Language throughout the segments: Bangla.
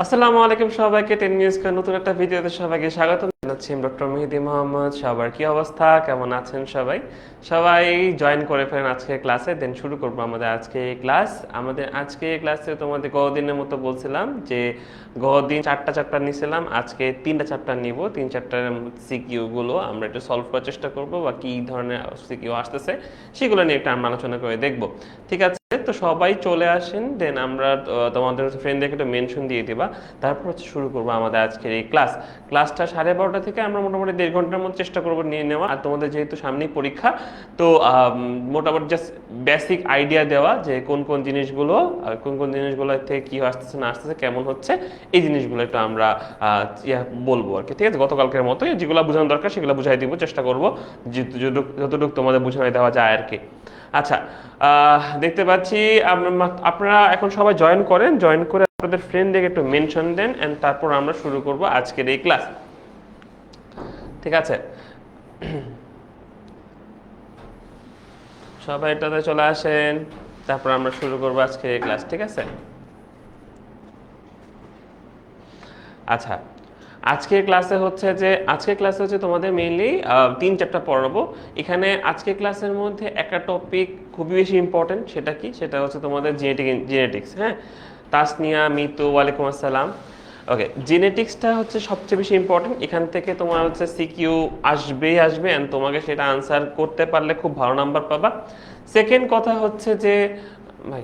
আসসালামু আলাইকুম সবাইকে 10 নিউজকে নতুন একটা ভিডিওতে সবাইকে স্বাগত জানাচ্ছি। ডক্টর মেহেদী মোহাম্মদ। সবার কি অবস্থা, কেমন আছেন সবাই? সবাই জয়েন করে ফেলেন আজকে ক্লাসে, দেন শুরু করবো আমাদের আজকে ক্লাস। আমাদের আজকে ক্লাসে তোমাদের গতদিনের মতো বলছিলাম যে গতদিন 4টা চ্যাপ্টার নিয়েছিলাম, আজকে 3টা চ্যাপ্টার নিব। 3 চ্যাপ্টারের সিকিউ গুলো আমরা একটু সলভ করার চেষ্টা করব, বা কি ধরনের সিকিউ আসতেছে সেগুলো নিয়ে একটু আমরা আলোচনা করে দেখব। ঠিক আছে, তো সবাই চলে আসেন, দেন আমরা তোমাদের ফ্রেন্ডদেরকে একটু মেনশন দিয়ে দিবা, তারপর হচ্ছে শুরু করবো আমাদের আজকের এই ক্লাসটা 12:30 থেকে আমরা মোটামুটি 1.5 ঘন্টার মধ্যে চেষ্টা করবো নিয়ে নেওয়া। আর তোমাদের যেহেতু সামনেই পরীক্ষা, তো মোটামুটি জাস্ট বেসিক আইডিয়া দেওয়া যে কোন কোন জিনিসগুলো থেকে কি আসতেছে না আসতেছে, কেমন হচ্ছে, এই জিনিসগুলো একটু আমরা বলবো আর কি। ঠিক আছে, গতকালকের মতো যেগুলো বোঝানো দরকার সেগুলো বুঝাই দিব, চেষ্টা করবো যতটুকু তোমাদের বুঝাই দেওয়া যায় আর কি। আচ্ছা, দেখতে পাচ্ছি আপনারা এখন সবাই জয়েন করে আপনাদের ফ্রেন্ডদেরকে একটু মেনশন দেন, এন্ড তারপর আমরা শুরু করব আজকের এই ক্লাস। ঠিক আছে, সবাই এটাতে চলে আসেন, তারপর আমরা শুরু করব আজকের এই ক্লাস। ঠিক আছে, আচ্ছা, আজকের ক্লাসে হচ্ছে তোমাদের মেইনলি 3 চ্যাপ্টার পড়াবো এখানে। আজকের ক্লাসের মধ্যে একটা টপিক খুবই বেশি ইম্পর্টেন্ট, সেটা কি? সেটা হচ্ছে তোমাদের জেনেটিক্স। হ্যাঁ, তাসনিয়া, মিতু, ওয়ালাইকুম আসসালাম। ওকে, জেনেটিক্সটা হচ্ছে সবচেয়ে বেশি ইম্পর্টেন্ট। এখান থেকে তোমার হচ্ছে সিকিউ আসবে, এন্ড তোমাকে সেটা আনসার করতে পারলে খুব ভালো নাম্বার পাবা। সেকেন্ড কথা হচ্ছে যে ভাই,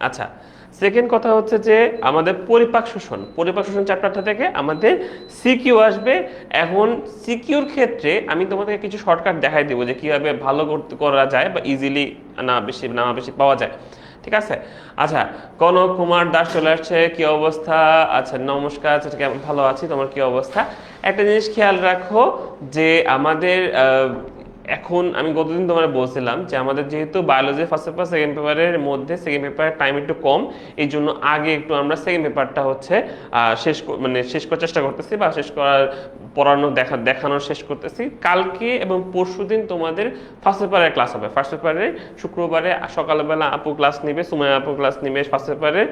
আচ্ছা, সেকেন্ড কথা হচ্ছে যে আমাদের পরিপাক শোষণ চ্যাপ্টারটা থেকে আমাদের সিকিউ আসবে। এখন সিকিউর ক্ষেত্রে আমি তোমাদেরকে কিছু শর্টকাট দেখাই দিব যে কিভাবে ভালো করা যায়, বা ইজিলি না বেশি পাওয়া যায়। ঠিক আছে, আচ্ছা, কনক কুমার দাস চলে আসছে, কি অবস্থা? আচ্ছা, নমস্কার। আচ্ছা, কেমন? ভালো আছি, তোমার কি অবস্থা? একটা জিনিস খেয়াল রাখো যে আমাদের এখন আমি গতদিন তোমার বলছিলাম যে আমাদের যেহেতু বায়োলজি ফার্স্ট পেপার সেকেন্ড পেপারের মধ্যে সেকেন্ড পেপারের টাইম একটু কম, এই জন্য আগে একটু আমরা সেকেন্ড পেপারটা হচ্ছে শেষ করার চেষ্টা করতেছি, বা শেষ করার দেখানোর শেষ করতেছি। কালকে এবং পরশুদিন তোমাদের ফার্স্ট পেপারের ক্লাস হবে। ফার্স্ট পেপারের শুক্রবারে সকালবেলা আপু ক্লাস নিবে, সুমাইয়া আপু ক্লাস নিবে ফার্স্ট পেপারের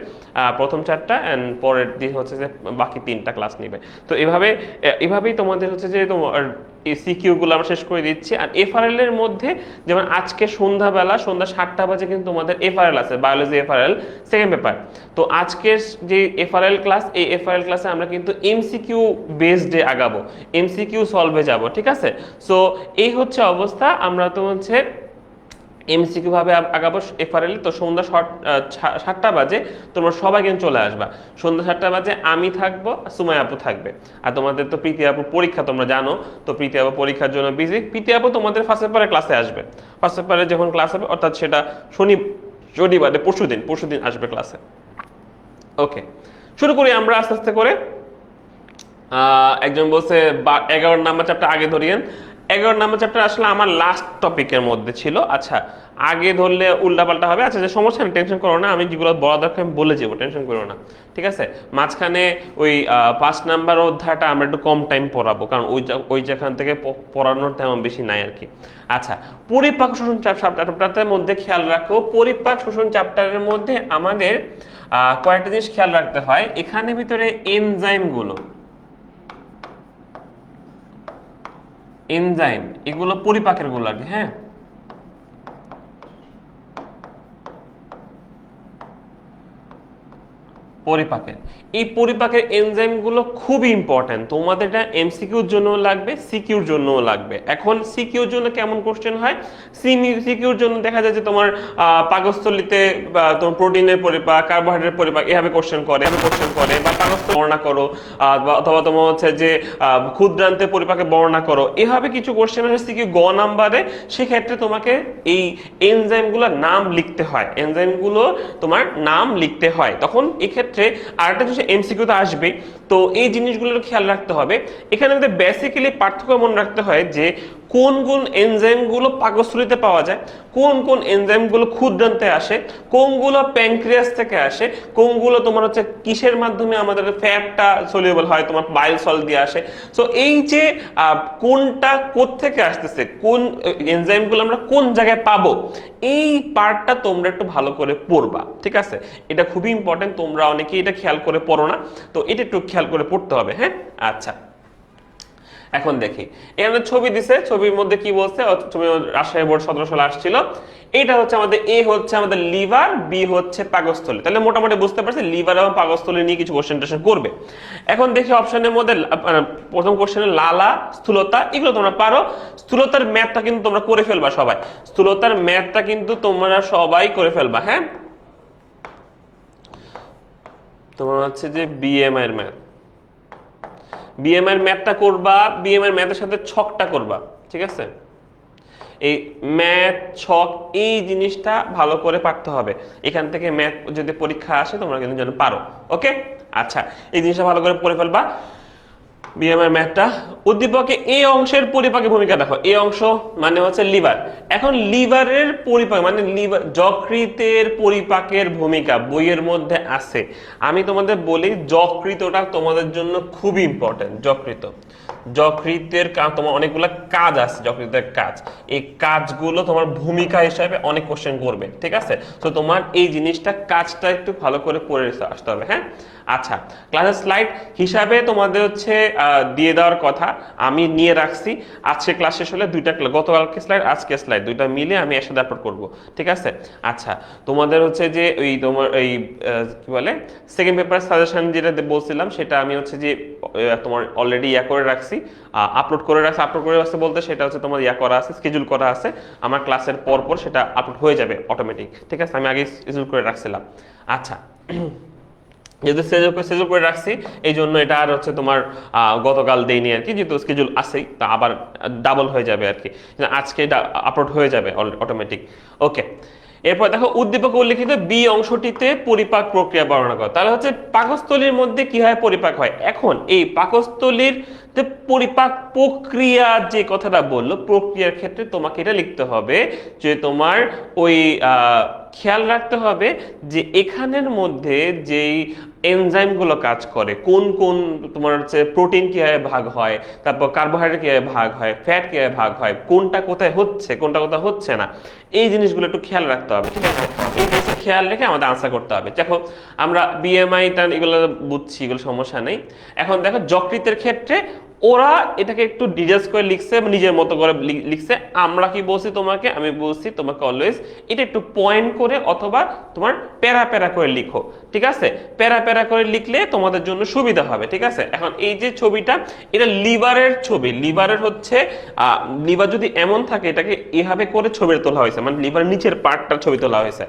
প্রথম 4টা, অ্যান্ড পরের দিন হচ্ছে যে বাকি 3টা ক্লাস নিবে। তো এভাবেই তোমাদের হচ্ছে যে তোমার এই সিকিউ গুলো আমরা শেষ করে দিচ্ছি। আর এফআরএল এর মধ্যে যেমন আজকে সন্ধ্যা 7টা বাজে কিন্তু তোমাদের এফআরএল আছে, বায়োলজি এফআরএল সেকেন্ড পেপার। তো আজকের যে এফআরএল ক্লাস, এই এফআরএল ক্লাসে আমরা কিন্তু এমসিকিউ বেসডে আগাবো, এমসিকিউ সলভে যাব। ঠিক আছে, সো এই হচ্ছে অবস্থা। আমরা তো হচ্ছে এমসিকিউ ভাবে আগাবো এফআরএল। তো সন্ধ্যা 7টা বাজে তোমরা সবাই কিন্তু চলে আসবা। সন্ধ্যা 7টা বাজে আমি থাকবো, সুমাইয়া আপু থাকবে। আর তোমাদের তো প্রীতি আপু পরীক্ষা, তোমরা জানো তো, প্রীতি আপু পরীক্ষার জন্য বিজি। প্রীতি আপু তোমাদের ফার্স্ট পেপারে ক্লাসে আসবে। ফার্স্ট পেপারে যখন ক্লাস হবে, অর্থাৎ সেটা শনিবারে পরশুদিন আসবে ক্লাসে। ওকে, শুরু করি আমরা আস্তে আস্তে করে। একজন বলছে 11 নাম্বার চ্যাপ্টার আগে ধরিয়েন। 11 নাম্বার চ্যাপ্টার আসলে আমার লাস্ট টপিকের মধ্যে ছিল। আচ্ছা, আগে ধরলে উল্টাপাল্টা হবে। আচ্ছা, যে সমস্যা নেই, টেনশন করো না, আমি যেগুলো বলা দরকার আমি বলে যাবো, টেনশন করো না। ঠিক আছে, মাঝখানে ওই 5 নাম্বার অধ্যায়টা আমরা একটু কম টাইম পড়াবো, কারণ ওই যেখান থেকে পড়ানোর তেমন বেশি নাই আর কি। আচ্ছা, পরিপাক শোষণ চ্যাপ্টারটার মধ্যে খেয়াল রাখো, পরিপাক শোষণ চ্যাপ্টারের মধ্যে আমাদের কয়েকটা জিনিস খেয়াল রাখতে হয়। এখানে ভিতরে এনজাইম এগুলো পরিপাকের গুলো আর কি। হ্যাঁ, এই পরিপাকের এনজাইমগুলো খুবই ইম্পর্টেন্ট। তোমাদের এটা এমসিকিউর জন্য লাগবে, সিকিউর জন্য লাগবে। এখন সিকিউর জন্য কেমন কোশ্চেন হয়? সিকিউর জন্য দেখা যায় যে তোমার পাকস্থলীতে তোমার প্রোটিনের পরিপাক, কার্বোহাইড্রেট পরিপাক এভাবে কোশ্চেন করে, বা পাকস্থলী বর্ণনা করো, অথবা তোমার হচ্ছে যে ক্ষুদ্রান্তের পরিপাকে বর্ণনা করো, এভাবে কিছু কোশ্চেন আসে সিকিউ গ নাম্বারে। সেক্ষেত্রে তোমাকে এই এনজাইমগুলোর নাম লিখতে হয়, তোমার নাম লিখতে হয়। তখন এক্ষেত্রে আরেকটা জিনিস এমসিকিউতে আসবে, তো এই জিনিসগুলোর খেয়াল রাখতে হবে। এখানে আমাদের বেসিক্যালি পার্থক্য মনে রাখতে হয় যে কোন কোন এনজাইমগুলো পাকস্থলীতে পাওয়া যায়, কোন কোন এনজাইমগুলো ক্ষুদ্রান্তে আসে, কোনগুলো প্যানক্রিয়াস থেকে আসে, কোনগুলো তোমার হচ্ছে কিসের মাধ্যমে আমাদের ফ্যাটটা সলিউবল হয়, তোমার বাইল সল দিয়ে আসে। সো এই যে কোনটা কোত্থেকে আসতেছে, কোন এনজাইমগুলো আমরা কোন জায়গায় পাবো, এই পার্টটা তোমরা একটু ভালো করে পড়বা, ঠিক আছে? এটা খুবই ইম্পর্টেন্ট, তোমরা অনেকেই এটা খেয়াল করে পড়ো না, তো এটা একটু খেয়াল করে পড়তে হবে। হ্যাঁ, আচ্ছা এখন দেখি এখানে ছবি দিছে, ছবির মধ্যে কি বলছে, ছবি রাজশাহী বোর্ড 17 সালে আসছিল। এটা হচ্ছে আমাদের এ হচ্ছে আমাদের লিভার, বি হচ্ছে পাকস্থলী। তাহলে মোটামুটি বুঝতে পারছি লিভার এবং পাকস্থলী নিয়ে কিছু কোশ্চেন টোশ্চেন করবে। এখন দেখি অপশনের মধ্যে প্রথম কোশ্চেনে লালা, স্থূলতা, এগুলো তোমরা পারো। স্থূলতার ম্যাথটা কিন্তু তোমরা করে ফেলবা সবাই, স্থূলতার ম্যাথটা কিন্তু তোমরা সবাই করে ফেলবা। হ্যাঁ, তোমার হচ্ছে যে বিএমআই এর ম্যাথ, বিএমআই এর ম্যাথটা করবা, বিএমআই এর ম্যাথের সাথে ছকটা করবা, ঠিক আছে? এই ম্যাথ ছক এই জিনিসটা ভালো করে পারতে হবে। এখান থেকে ম্যাথ যদি পরীক্ষা আসে তোমরা কিন্তু যেন পারো। ওকে, আচ্ছা এই জিনিসটা ভালো করে পড়ে ফেলবা। বিএমআই ম্যাথটা, উদ্দীপকে এই অংশের পরিপাকের ভূমিকা দেখো, এই অংশ মানে হচ্ছে লিভার। এখন লিভারের পরিপাক মানে লিভার যকৃতের পরিপাকের ভূমিকা বইয়ের মধ্যে আছে। আমি তোমাদের বলি যকৃতটা তোমাদের জন্য খুবই ইম্পর্টেন্ট। যকৃতের তোমার অনেকগুলো কাজ আছে, যকৃতের কাজ, এই কাজগুলো তোমার ভূমিকা হিসাবে অনেক কোশ্চেন করবে, ঠিক আছে? তো তোমার এই জিনিসটা কাজটা একটু ভালো করে পড়ে আসতে হবে। হ্যাঁ, আচ্ছা ক্লাসের স্লাইড হিসাবে তোমাদের হচ্ছে দিয়ে দেওয়ার কথা, আমি নিয়ে রাখছি। আজকে ক্লাস শেষ হলে দুইটা, গতকালকে স্লাইড আজকে স্লাইড দুইটা মিলে আমি একসাথে আপলোড করব, ঠিক আছে? আচ্ছা তোমাদের হচ্ছে যে ওই তোমার এই কি বলে সেকেন্ড পেপার সাজেশন যেটা বলছিলাম, সেটা আমি হচ্ছে যে তোমার অলরেডি করে রাখছি, আপলোড করে রাখছি বলতে সেটা হচ্ছে তোমার করা আছে, স্কেজুল করা আছে। আমার ক্লাসের পর পর সেটা আপলোড হয়ে যাবে অটোমেটিক, ঠিক আছে? আমি আগে স্কেজুল করে রাখছিলাম। আচ্ছা যেহেতু স্কেজুল করে রাখছি এই জন্য এটা আর হচ্ছে তোমার গতকাল দেইনি আর কি, যেহেতু স্কেজুল আছেই তা আবার ডাবল হয়ে যাবে আর কি, আজকে এটা আপলোড হয়ে যাবে অটোমেটিক। ওকে, এরপর দেখো উদ্দীপক উল্লিখিত বি অংশটিতে পরিপাক প্রক্রিয়া বর্ণনা করো। তাহলে হচ্ছে পাকস্থলীর মধ্যে কি হয়, পরিপাক হয়। এখন এই পাকস্থলীর পরিপাক প্রক্রিয়া যে কথাটা বললো, প্রক্রিয়ার ক্ষেত্রে তোমাকে এটা লিখতে হবে যে তোমার ওই খেয়াল রাখতে হবে যে এখানের মধ্যে যেই এনজাইমগুলো কাজ করে, কোন কোন তোমার হচ্ছে প্রোটিন কিভাবে ভাগ হয়, তারপর কার্বোহাইড্রেট কিভাবে ভাগ হয়, ফ্যাট কিভাবে ভাগ হয়, কোনটা কোথায় হচ্ছে কোনটা কোথায় হচ্ছে না, এই জিনিসগুলো একটু খেয়াল রাখতে হবে, ঠিক আছে? এই জিনিসটা খেয়াল রেখে আমাদের আনসার করতে হবে। দেখো আমরা বিএমআই টান এগুলো বুঝছি, এগুলো সমস্যা নেই। এখন দেখো যকৃতের ক্ষেত্রে ওরা এটাকে একটু ডিটেলস করে লিখছে, নিজের মতো করে লিখছে। আমরা কি বলছি তোমাকে, আমি বলছি তোমাকে অলওয়েজ এটা একটু পয়েন্ট করে অথবা তোমার প্যারা প্যারা করে লিখো, ঠিক আছে? প্যারা প্যারা করে লিখলে তোমাদের জন্য সুবিধা হবে, ঠিক আছে? এখন এই যে ছবিটা, এটা লিভারের ছবি। লিভারের হচ্ছে লিভার যদি এমন থাকে এটাকে এভাবে করে ছবি তোলা হয়েছে, মানে লিভারের নিচের পার্টটা ছবি তোলা হয়েছে।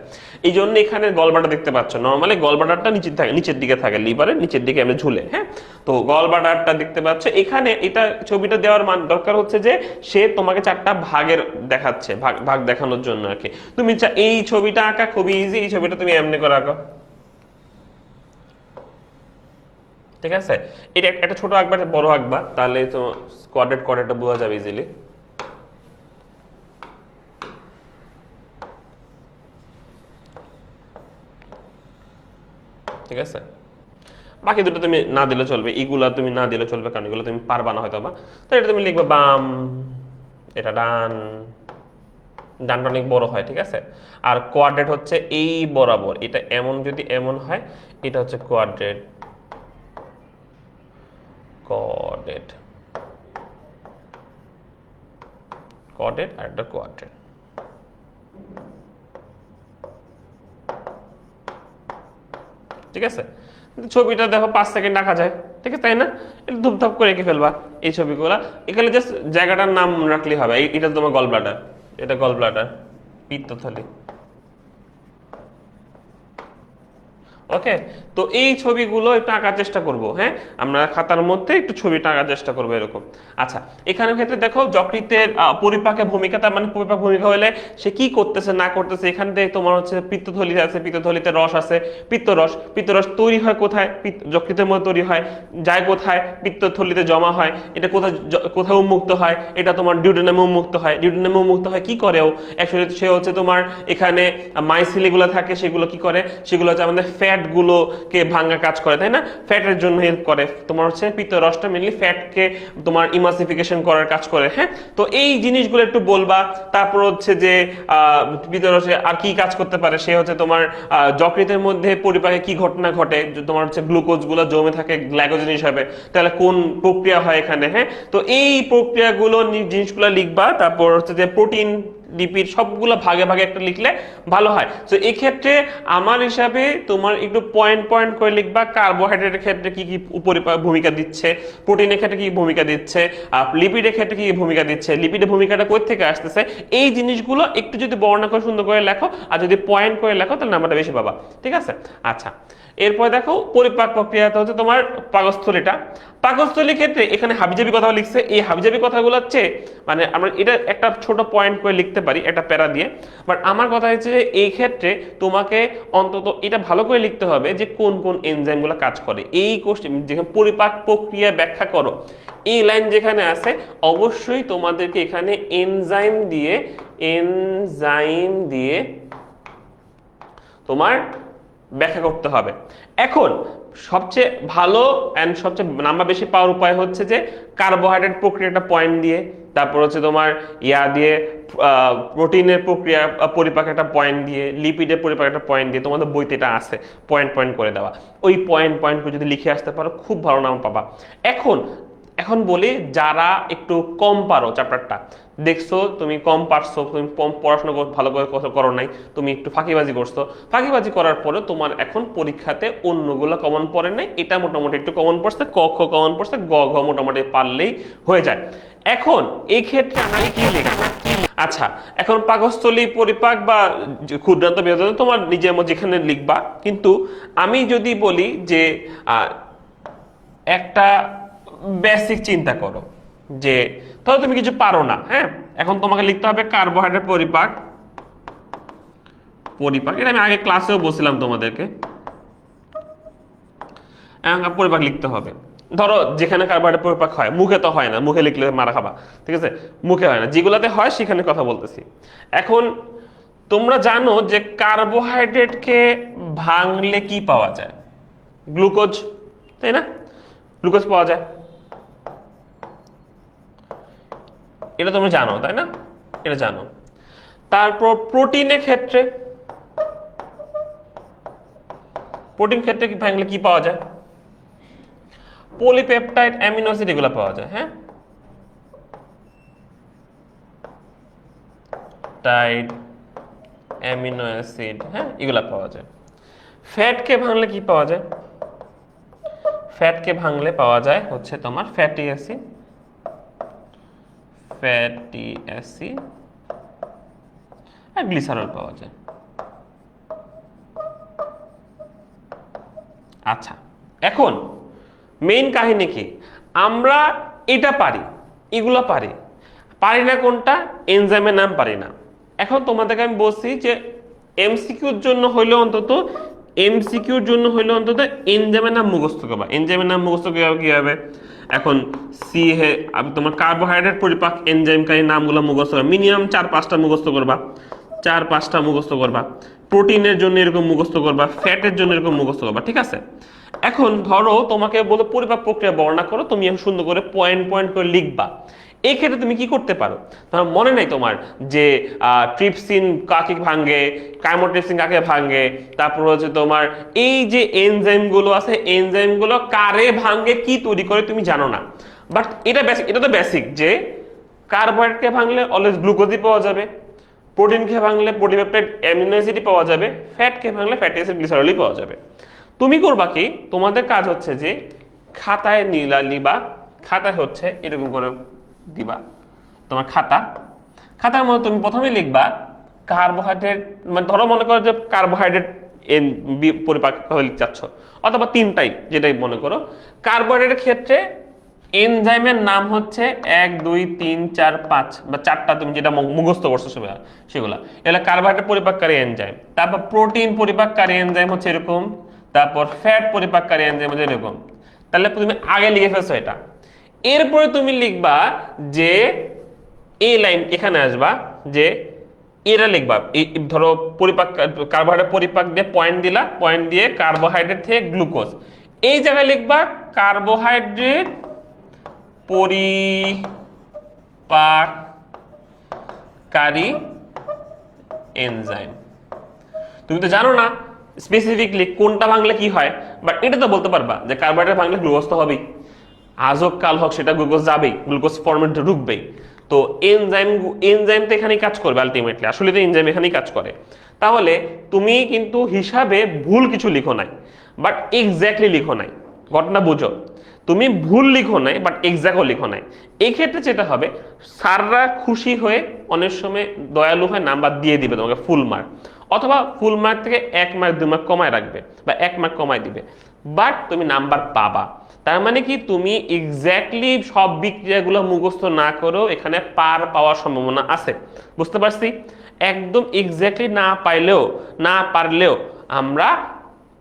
এই জন্য এখানে গলব্লাডার দেখতে পাচ্ছ, নর্মালি গলব্লাডারটা নিচের দিকে থাকে, লিভারের নিচের দিকে আমরা ঝুলে। হ্যাঁ, তো গলব্লাডারটা দেখতে পাচ্ছ এখানে। এটা ছবিটা দেওয়ার দরকার হচ্ছে যে সে তোমাকে 4টা ভাগের দেখাচ্ছে, ভাগ দেখানোর জন্য আর কি। তুমি এই ছবিটা আঁকা খুবই ইজি, এই ছবিটা তুমি এমনি করে আঁকো, ঠিক আছে? এটা একটা ছোট আঁকবা, বড় আঁকবা, তাহলে তো কোয়াড্রেটটা বোঝা যাবে ইজিলি। ঠিক আছে, বাকি দুটো তুমি না দিলে চলবে, এগুলা তুমি না দিলে চলবে, কারণ এগুলো তুমি পারবা না হয়তো বা। তো এটা তুমি লিখবে বাম, এটা ডান, ডানটা অনেক বড় হয়, ঠিক আছে? আর কোয়াড্রেট হচ্ছে এই বরাবর, এটা এমন যদি এমন হয়, এটা হচ্ছে কোয়াড্রেট। আর একটা কোয়াড্রেট। ঠিক আছে, ছবিটা দেখো 5 সেকেন্ড রাখা যায়, ঠিক আছে, তাই না? এটা ধুপধাপ করে এঁকে ফেলবা এই ছবিগুলা। এখানে জাস্ট জায়গাটার নাম রাখলেই হবে। এটা তোমার গল ব্লাডার, এটা গল ব্লাডার, পিত্তথলি। ওকে, তো এই ছবিগুলো একটু আঁকার চেষ্টা করব। হ্যাঁ, আমরা খাতার মধ্যে একটু ছবিটা আঁকার চেষ্টা করবো এরকম। আচ্ছা, এখানে ক্ষেত্রে দেখো যকৃতের পরিপাকের ভূমিকা, তার মানে পরিপাক ভূমিকা হলে সে কি করতেছে না করতেছে। এখান থেকে তোমার হচ্ছে পিত্তথলি আছে, পিত্তথলিতে রস আছে, পিত্তরস। পিত্তরস তৈরি হয় কোথায়? যকৃতের মধ্যে তৈরি হয়, যায় কোথায়? পিত্তথলিতে জমা হয়। এটা কোথায় কোথায় উন্মুক্ত হয়? এটা তোমার ডিউডেনামে উন্মুক্ত হয়। ডিউডেনামে উন্মুক্ত হয় কি করেও অ্যাকচুয়ালি সে হচ্ছে তোমার এখানে মাইসিলিগুলো থাকে, সেগুলো কি করে? সেগুলো হচ্ছে আমাদের ফ্যাট গুলোকে ভাঙা কাজ করে, তাই না? ফ্যাটের জন্য হেল্প করে। তোমার হচ্ছে পিত্তরসটা মেনলি ফ্যাটকে তোমার ইমাসিফিকেশন করার কাজ করে। হ্যাঁ, তো এই জিনিসগুলো একটু বলবা। তারপর হচ্ছে যে পিত্তরসে আর কি কাজ করতে পারে, সে হচ্ছে তোমার যকৃতের মধ্যে পরিপাকে কি ঘটনা ঘটে, তোমার হচ্ছে গ্লুকোজ গুলো জমে থাকে গ্লাইকোজেন হিসাবে, তাহলে কোন প্রক্রিয়া হয় এখানে। হ্যাঁ, তো এই প্রক্রিয়াগুলো জিনিসগুলো লিখবা। তারপর হচ্ছে যে প্রোটিন লিপিড সবগুলো ভাগে ভাগে একটা লিখলে ভালো হয়। তো এই ক্ষেত্রে আমার হিসাবে তোমার একটু পয়েন্ট পয়েন্ট করে লিখবা। কার্বোহাইড্রেটের ক্ষেত্রে কি কি ভূমিকা দিচ্ছে, প্রোটিনের ক্ষেত্রে কি ভূমিকা দিচ্ছে, লিপিডের ক্ষেত্রে কি ভূমিকা দিচ্ছে, লিপিডের ভূমিকাটা কোথা থেকে আসতেছে, এই জিনিসগুলো একটু যদি বর্ণনা করে সুন্দর করে লেখো আর যদি পয়েন্ট করে লেখো তাহলে নাম্বারটা বেশি পাবা। ঠিক আছে? আচ্ছা, এরপর দেখো পরিপাক প্রক্রিয়াটা হচ্ছে তোমার পাকস্থলীটা। পাকস্থলীর ক্ষেত্রে এখানে হাবিজাবি কথা লিখছে। এই হাবিজাবি কথাগুলো হচ্ছে মানে আমরা এটা একটা ছোট পয়েন্ট করে লিখতে পারি একটা প্যারা দিয়ে, বাট আমার কথা হচ্ছে যে এই ক্ষেত্রে তোমাকে অন্তত এটা ভালো করে লিখতে হবে যে কোন কোন এনজাইমগুলো কাজ করে। এই কোশ্চেন যেখানে পরিপাক প্রক্রিয়া ব্যাখ্যা করো, এই লাইন যেখানে আছে অবশ্যই তোমাদেরকে এখানে এনজাইম দিয়ে তোমার ব্যাখ্যা করতে হবে। এখন সবচেয়ে ভালো এন্ড সবচেয়ে নাম্বার বেশি পাওয়ার উপায় হচ্ছে যে কার্বোহাইড্রেট প্রক্রিয়াটা পয়েন্ট দিয়ে, তারপর হচ্ছে তোমার ইয়া দিয়ে প্রোটিনের প্রক্রিয়া পরিপাক একটা পয়েন্ট দিয়ে, লিপিডের পরিপাক একটা পয়েন্ট দিয়ে, তোমাদের বইতে এটা আছে পয়েন্ট পয়েন্ট করে দেওয়া। ওই পয়েন্ট পয়েন্ট করে যদি লিখে আসতে পারো খুব ভালো নাম পাবা। এখন বলি যারা একটু কম পারো চ্যাপ্টারটা, দেখছো তুমি কম পারছো, তুমি কম পড়াশোনা ভালো করে করো নাই, তুমি একটু ফাঁকিবাজি করছো, ফাঁকিবাজি করার পরে তোমার এখন পরীক্ষাতে অন্যগুলো কমন পড়ে নাই, এটা মোটামুটি একটু কমন পড়ছে, ক খ কমন পড়ছে, গ ঘ মোটামুটি পারলেই হয়ে যায়। এখন এই ক্ষেত্রে আমরা কি লিখবো? আচ্ছা, এখন পাকস্থলী পরিপাক বা ক্ষুদ্রান্ত বৃহদান্ত তোমার নিজের মধ্যে যেখানে লিখবা, কিন্তু আমি যদি বলি যে একটা বেসিক চিন্তা করো যে তাহলে তুমি কিছু পারো না। হ্যাঁ, এখন তোমাকে লিখতে হবে কার্বোহাইড্রেট পরিপাক। এটা আমি আগে ক্লাসেও বলছিলাম তোমাদেরকে, পরিপাক লিখতে হবে। ধরো যেখানে কার্বোহাইড্রেট পরিপাক হয়, মুখে তো হয় না, মুখে লিখলে মারা খাবা। ঠিক আছে, মুখে হয় না, যেগুলাতে হয় সেখানে কথা বলতেছি। এখন তোমরা জানো যে কার্বোহাইড্রেটকে ভাঙলে কি পাওয়া যায়? গ্লুকোজ, তাই না? গ্লুকোজ পাওয়া যায়, এটা তোমরা জানো তাই না? এটা জানো। তারপর প্রোটিনের ক্ষেত্রে, কি ভাঙলে কি পাওয়া যায়? পলিপেপটাইড, অ্যামিনো অ্যাসিড এগুলো পাওয়া যায়। হ্যাঁ, টাইড, অ্যামিনো অ্যাসিড, হ্যাঁ এগুলো পাওয়া যায়। ফ্যাটকে ভাঙলে কি পাওয়া যায়? ফ্যাটকে ভাঙলে পাওয়া যায় হচ্ছে তোমার ফ্যাটি অ্যাসিড, আর গ্লিসারল পাওয়া যায়। আচ্ছা, এখন মেইন কাহিনী কি? আমরা এটা পারি, এগুলো পারি না কোনটা? এনজাইমের নাম পারি না। এখন তোমাদেরকে আমি বলছি যে এমসিকিউর জন্য হইলে অন্তত এনজাইমের নাম মুখস্থ করবা। এনজাইমের নাম মুখস্থ কিভাবে? এখন তোমার কার্বোহাইড্রেট পরিপাক এনজাইমকারী নামগুলো মুখস্থ করবা, মিনিমাম 4-5টা মুখস্থ করবা, 4-5টা মুখস্থ করবা। প্রোটিনের জন্য এরকম মুখস্থ করবা, ফ্যাটের জন্য এরকম মুখস্থ করবা। ঠিক আছে, এখন ধরো তোমাকে বলো পরিপাক প্রক্রিয়া বর্ণনা করো, তুমি সুন্দর করে পয়েন্ট পয়েন্ট করে লিখবা। এই ক্ষেত্রে তুমি কি করতে পারো? তোমার মনে নাই তোমার যে ট্রিপসিন কাকে ভাঙে, কাইমোট্রিপসিন কাকে ভাঙে, তারপর হচ্ছে তোমার এই যে এনজাইমগুলো আছে, এনজাইমগুলো কারে ভাঙে, কি তৈরি করে তুমি জানো না। বাট এটা তো বেসিক যে কার্বোহাইড্রেটকে ভাঙলে অলওয়েজ গ্লুকোজই পাওয়া যাবে, প্রোটিনকে ভাঙলে পলিপেপটাইড অ্যামিনো অ্যাসিডই পাওয়া যাবে, ফ্যাটকে ভাঙলে ফ্যাটি অ্যাসিড গ্লিসারলই পাওয়া যাবে। তুমি করবা কি? তোমাদের কাজ হচ্ছে যে খাতায় লিবা, খাতায় হচ্ছে এরকম করে দিবা তোমার খাতার মধ্যে তুমি প্রথমে লিখবা কার্বোহাইড্রেট, মানে ধরো মনে করো যে কার্বোহাইড্রেট পরিপাক লিখতে চাচ্ছ, অথবা তিনটাই যেটাই মনে করো। কার্বোহাইড্রেটের ক্ষেত্রে এনজাইমের নাম হচ্ছে 1 2 3 4 5 বা 4টা তুমি যেটা মুখস্থ করছো সেগুলা, এগুলো কার্বোহাইড্রেট পরিপাককারী এনজাইম। তারপর প্রোটিন পরিপাককারী এনজাইম হচ্ছে এরকম, তারপর ফ্যাট পরিপাককারী এনজাইম হচ্ছে এরকম। তাহলে তুমি আগে লিখে ফেলছো এটা। এরপরে তুমি লিখবা যে এই লাইন এখানে আসবা যে এরা লিখবা, ধরো পরিপাক কার্বোহাইড্রেট পরিপাক দিয়ে পয়েন্ট দিলা, পয়েন্ট দিয়ে কার্বোহাইড্রেট থেকে গ্লুকোজ, এই জায়গায় লিখবা কার্বোহাইড্রেট পরিপাককারী এনজাইম। তুমি তো জানো না স্পেসিফিকলি কোনটা ভাঙলে কি হয়, বাট এটা তো বলতে পারবা যে কার্বোহাইড্রেট ভাঙলে গ্লুকোজ তো হবেই, আজ হোক কাল হোক সেটা গ্লুকোজ যাবেই, গ্লুকোজ ফর্মেটে ঢুকবেই। তো এনজাইম তো এখানেই কাজ করবে আলটিমেটলি, আসলে তো এনজাইম এখানেই কাজ করে। তাহলে তুমি কিন্তু হিসাবে ভুল কিছু লিখো নাই, বাট এক্স্যাক্টলি লিখো নাই। ঘটনা বুঝো, তুমি ভুল লিখো নাই বাট এক্স্যাক্টও লিখো নাই। এই ক্ষেত্রে যেটা হবে, স্যাররা খুশি হয়ে অনেক সময় দয়ালু হয়ে নাম্বার দিয়ে দিবে তোমাকে ফুল মার্ক, অথবা ফুল মার্ক থেকে 1 মার্ক 2 মার্ক কমায় রাখবে বা 1 মার্ক কমায় দিবে, বাট তুমি নাম্বার পাবা। তার মানে কি তুমি এক্স্যাক্টলি সব বিক্রিয়াগুলো মুখস্থ না করেও এখানে পার পাওয়ার সম্ভাবনা আছে। বুঝতে পারছি? একদম এক্স্যাক্টলি না পারলেও আমরা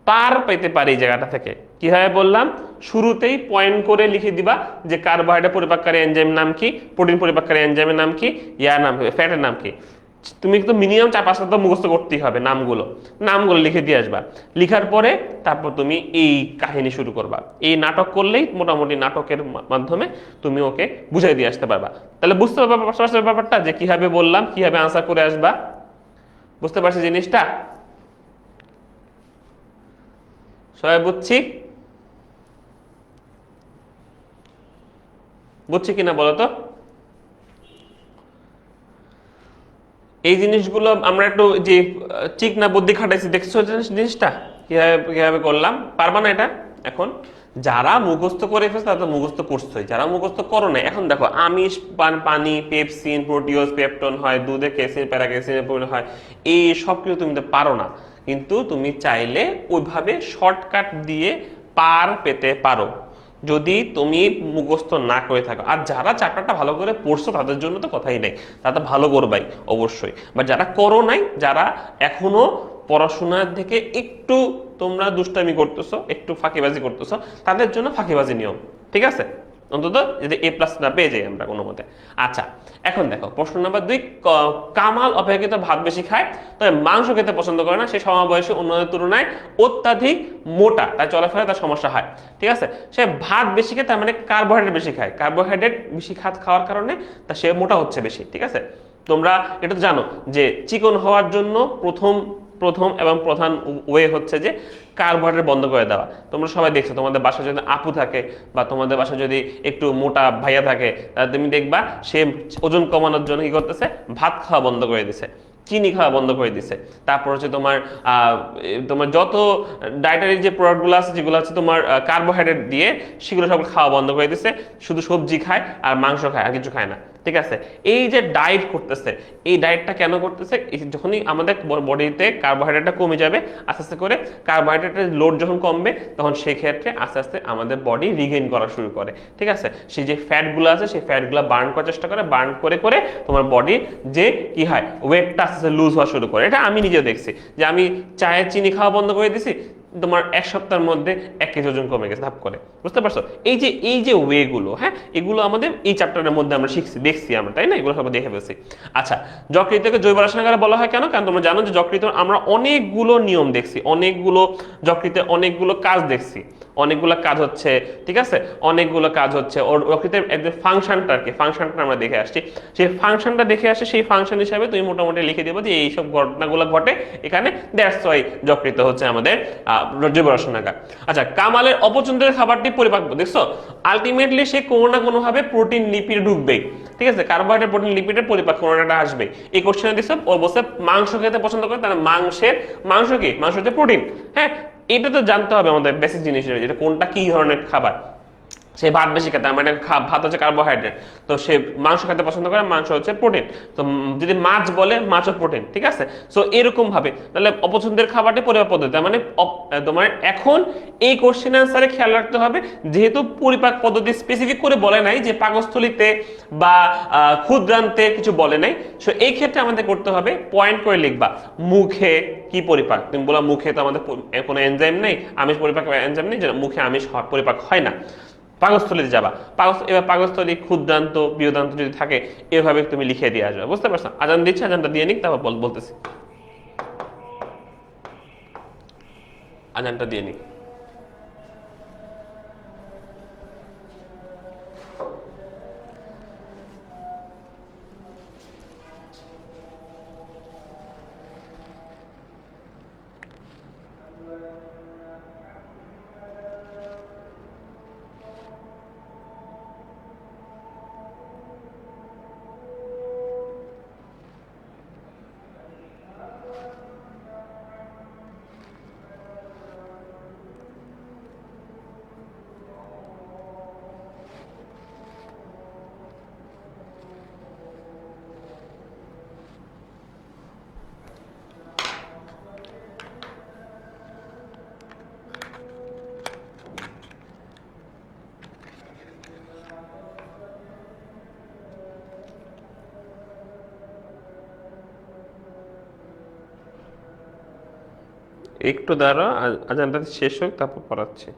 পার পেতে পারি এই জায়গাটা থেকে। কিভাবে বললাম, শুরুতেই পয়েন্ট করে লিখে দিবা যে কার্বোহাইড্রেট পরিপাককারী এনজাইম নাম কি, প্রোটিন পরিপাককারী এনজাইমের নাম কি, ফ্যাটের নাম কি। তুমি কিন্তু মিনিমাম 4-5টা তো মুখস্থ করতেই হবে, নামগুলো লিখে দিয়ে আসবা। লিখার পরে তারপর তুমি এই কাহিনী শুরু করবা। এই নাটক করলেই মোটামুটি নাটকের মাধ্যমে তুমি ওকে বুঝাই দিয়ে আসতে পারবা। তাহলে বুঝতে পারবা ব্যাপারটা যে কিভাবে বললাম, কিভাবে আনসার করে আসবা। বুঝতে পারছি জিনিসটা? সবাই বুঝছি কিনা বলো তো? এই জিনিসগুলো আমরা একটু যে চিকনা বুদ্ধি খাটাইছি, দেখছো জিনিসটা কিভাবে করলাম? পারবা না এটা এখন? যারা মুখস্থ করে ফেলছে তারা তো মুখস্থ করছোই, যারা মুখস্থ করো না, এখন দেখো আমিষ, পানি, পেপসিন, প্রোটিওজ, পেপটন হয়, দুধে কেসিন, প্যারাকেসিন হয়, এই সব কিছু তুমি তো পারো না, কিন্তু তুমি চাইলে ওইভাবে শর্টকাট দিয়ে পার পেতে পারো যদি তুমি মুখস্থ না করে থাকো। আর যারা চ্যাপ্টারটা ভালো করে পড়ছো তাদের জন্য তো কথাই নেই, তারা ভালো করবাই অবশ্যই। বা যারা করো নাই, যারা এখনো পড়াশোনার থেকে একটু তোমরা দুষ্টামি করতেছো, একটু ফাঁকিবাজি করতেছো, তাদের জন্য ফাঁকিবাজি নিয়ম, ঠিক আছে? অন্তত যদি A+ না পেয়ে যাই আমরা কোনো মতে। আচ্ছা, এখন দেখো প্রশ্ন নাম্বার 2। কামাল অপেক্ষাকৃত ভাত বেশি খায়, তবে মাংস খেতে পছন্দ করে না। সে সমবয়সী অন্যদের তুলনায় অত্যাধিক মোটা, তাই চলাফেরা তার সমস্যা হয়। ঠিক আছে, সে ভাত বেশি খায়, তার মানে কার্বোহাইড্রেট বেশি খায়। কার্বোহাইড্রেট বেশি খাওয়ার কারণে তা সে মোটা হচ্ছে বেশি। ঠিক আছে, তোমরা এটা তো জানো যে চিকন হওয়ার জন্য প্রথম এবং প্রধান ওয়ে হচ্ছে যে কার্বোহাইড্রেট বন্ধ করে দেওয়া। তোমরা সবাই দেখছো, তোমাদের বাসায় যদি আপু থাকে বা তোমাদের বাসায় যদি একটু মোটা ভাইয়া থাকে, তাহলে তুমি দেখবা সে ওজন কমানোর জন্য কি করতেছে, ভাত খাওয়া বন্ধ করে দিছে, চিনি খাওয়া বন্ধ করে দিছে। তারপর হচ্ছে তোমার যত ডায়েটারি যে প্রোডাক্টগুলো আছে, যেগুলো হচ্ছে তোমার কার্বোহাইড্রেট দিয়ে, সেগুলো সব খাওয়া বন্ধ করে দিছে, শুধু সবজি খায় আর মাংস খায়, আর কিছু খায় না। ঠিক আছে, এই যে ডায়েট করতেছে, এই ডায়েটটা কেন করতেছে? যখনই আমাদের বডিতে কার্বোহাইড্রেটটা কমে যাবে আস্তে আস্তে করে, কার্বোহাইড্রেটের লোড যখন কমবে, তখন সেই ক্ষেত্রে আস্তে আস্তে আমাদের বডি রিগেইন করা শুরু করে। ঠিক আছে, সেই যে ফ্যাটগুলো আছে, সেই ফ্যাটগুলো বার্ন করার চেষ্টা করে, বার্ন করে করে তোমার বডি যে কি হয়, ওয়েটটা আস্তে আস্তে লুজ হওয়া শুরু করে। এটা আমি নিজেও দেখছি, যে আমি চায়ের চিনি খাওয়া বন্ধ করে দিছি, তোমার 1 সপ্তাহের মধ্যে 1 কেজি ওজন কমে গেছে ধাপ করে। বুঝতে পারছো? এই যে ওয়েগুলো, হ্যাঁ, এগুলো আমাদের এই চ্যাপ্টারের মধ্যে আমরা দেখছি আমরা, তাই না? এগুলো সব দেখে ফেলছি। আচ্ছা, যকৃতকে জৈব রসায়নাগার বলা হয় কেন? কারণ তোমরা জানো যে যকৃত আমরা অনেকগুলো নিয়ম দেখছি, যকৃতে অনেকগুলো কাজ দেখছি, অনেকগুলো কাজ হচ্ছে। ঠিক আছে, অনেকগুলো কাজ হচ্ছে ওর যকৃতের একদম ফাংশনটা আমরা দেখে আসছি। সেই ফাংশনটা দেখে আসে, সেই ফাংশন হিসাবে তুমি মোটামুটি লিখে দেবো যে এইসব ঘটনাগুলো ঘটে এখানে, দ্যাটস ওয়াই যকৃত হচ্ছে আমাদের জৈব রসায়নাগার। আচ্ছা, কামালের অপছন্দের খাবারটি পরিপাক, দেখছো আলটিমেটলি সে কোনো না কোনো ভাবে প্রোটিন লিপিড ঢুকবেই। ঠিক আছে, কার্বোহাইড্রেট প্রোটিন লিপিডের পরিপাক কোনোটা আসবে। এই কোশ্চেনে দিচ্ছে ও বলছে মাংস খেতে পছন্দ করে, তাহলে মাংস কি? মাংস হচ্ছে প্রোটিন। হ্যাঁ, এটা তো জানতে হবে আমাদের বেসিক জিনিস, এটা কোনটা কি ধরনের খাবার। সে ভাত বেশি খেতে, মানে ভাত হচ্ছে কার্বোহাইড্রেট, তো সে মাংস খেতে পছন্দ করে, মাংস হচ্ছে প্রোটিন। তো যদি মাছ বলে, মাছও প্রোটিন, ঠিক আছে। সো এরকম ভাবে তাহলে অপছন্দের খাবারটি পরিপাক পদ্ধতি, মানে তোমার এখন এই কোশ্চেন আনসারে খেয়াল রাখতে হবে, যেহেতু পরিপাক পদ্ধতি স্পেসিফিক করে বলে নাই যে পাকস্থলীতে বা ক্ষুদ্রান্তে কিছু বলে নাই, সো এই ক্ষেত্রে আমাদের করতে হবে পয়েন্ট করে লিখবা মুখে কি পরিপাক। তুমি বলা মুখে তো আমাদের কোনো এনজাইম নেই, আমিষ পরিপাক এনজাইম নেই, মুখে আমিষ পরিপাক হয় না, পাকস্থলীতে যাবা। এবার পাকস্থলী, ক্ষুদ্রান্ত, বৃহদান্ত যদি থাকে এভাবে তুমি লিখে দিয়ে আসবে, বুঝতে পারছো? আজান দিচ্ছে, আজানটা দিয়ে নিক, তারপর বলতেছি। আজানটা দিয়ে নিক। একটু দাঁড়া, আজানটা শেষ হোক, তারপর পড়াচ্ছি।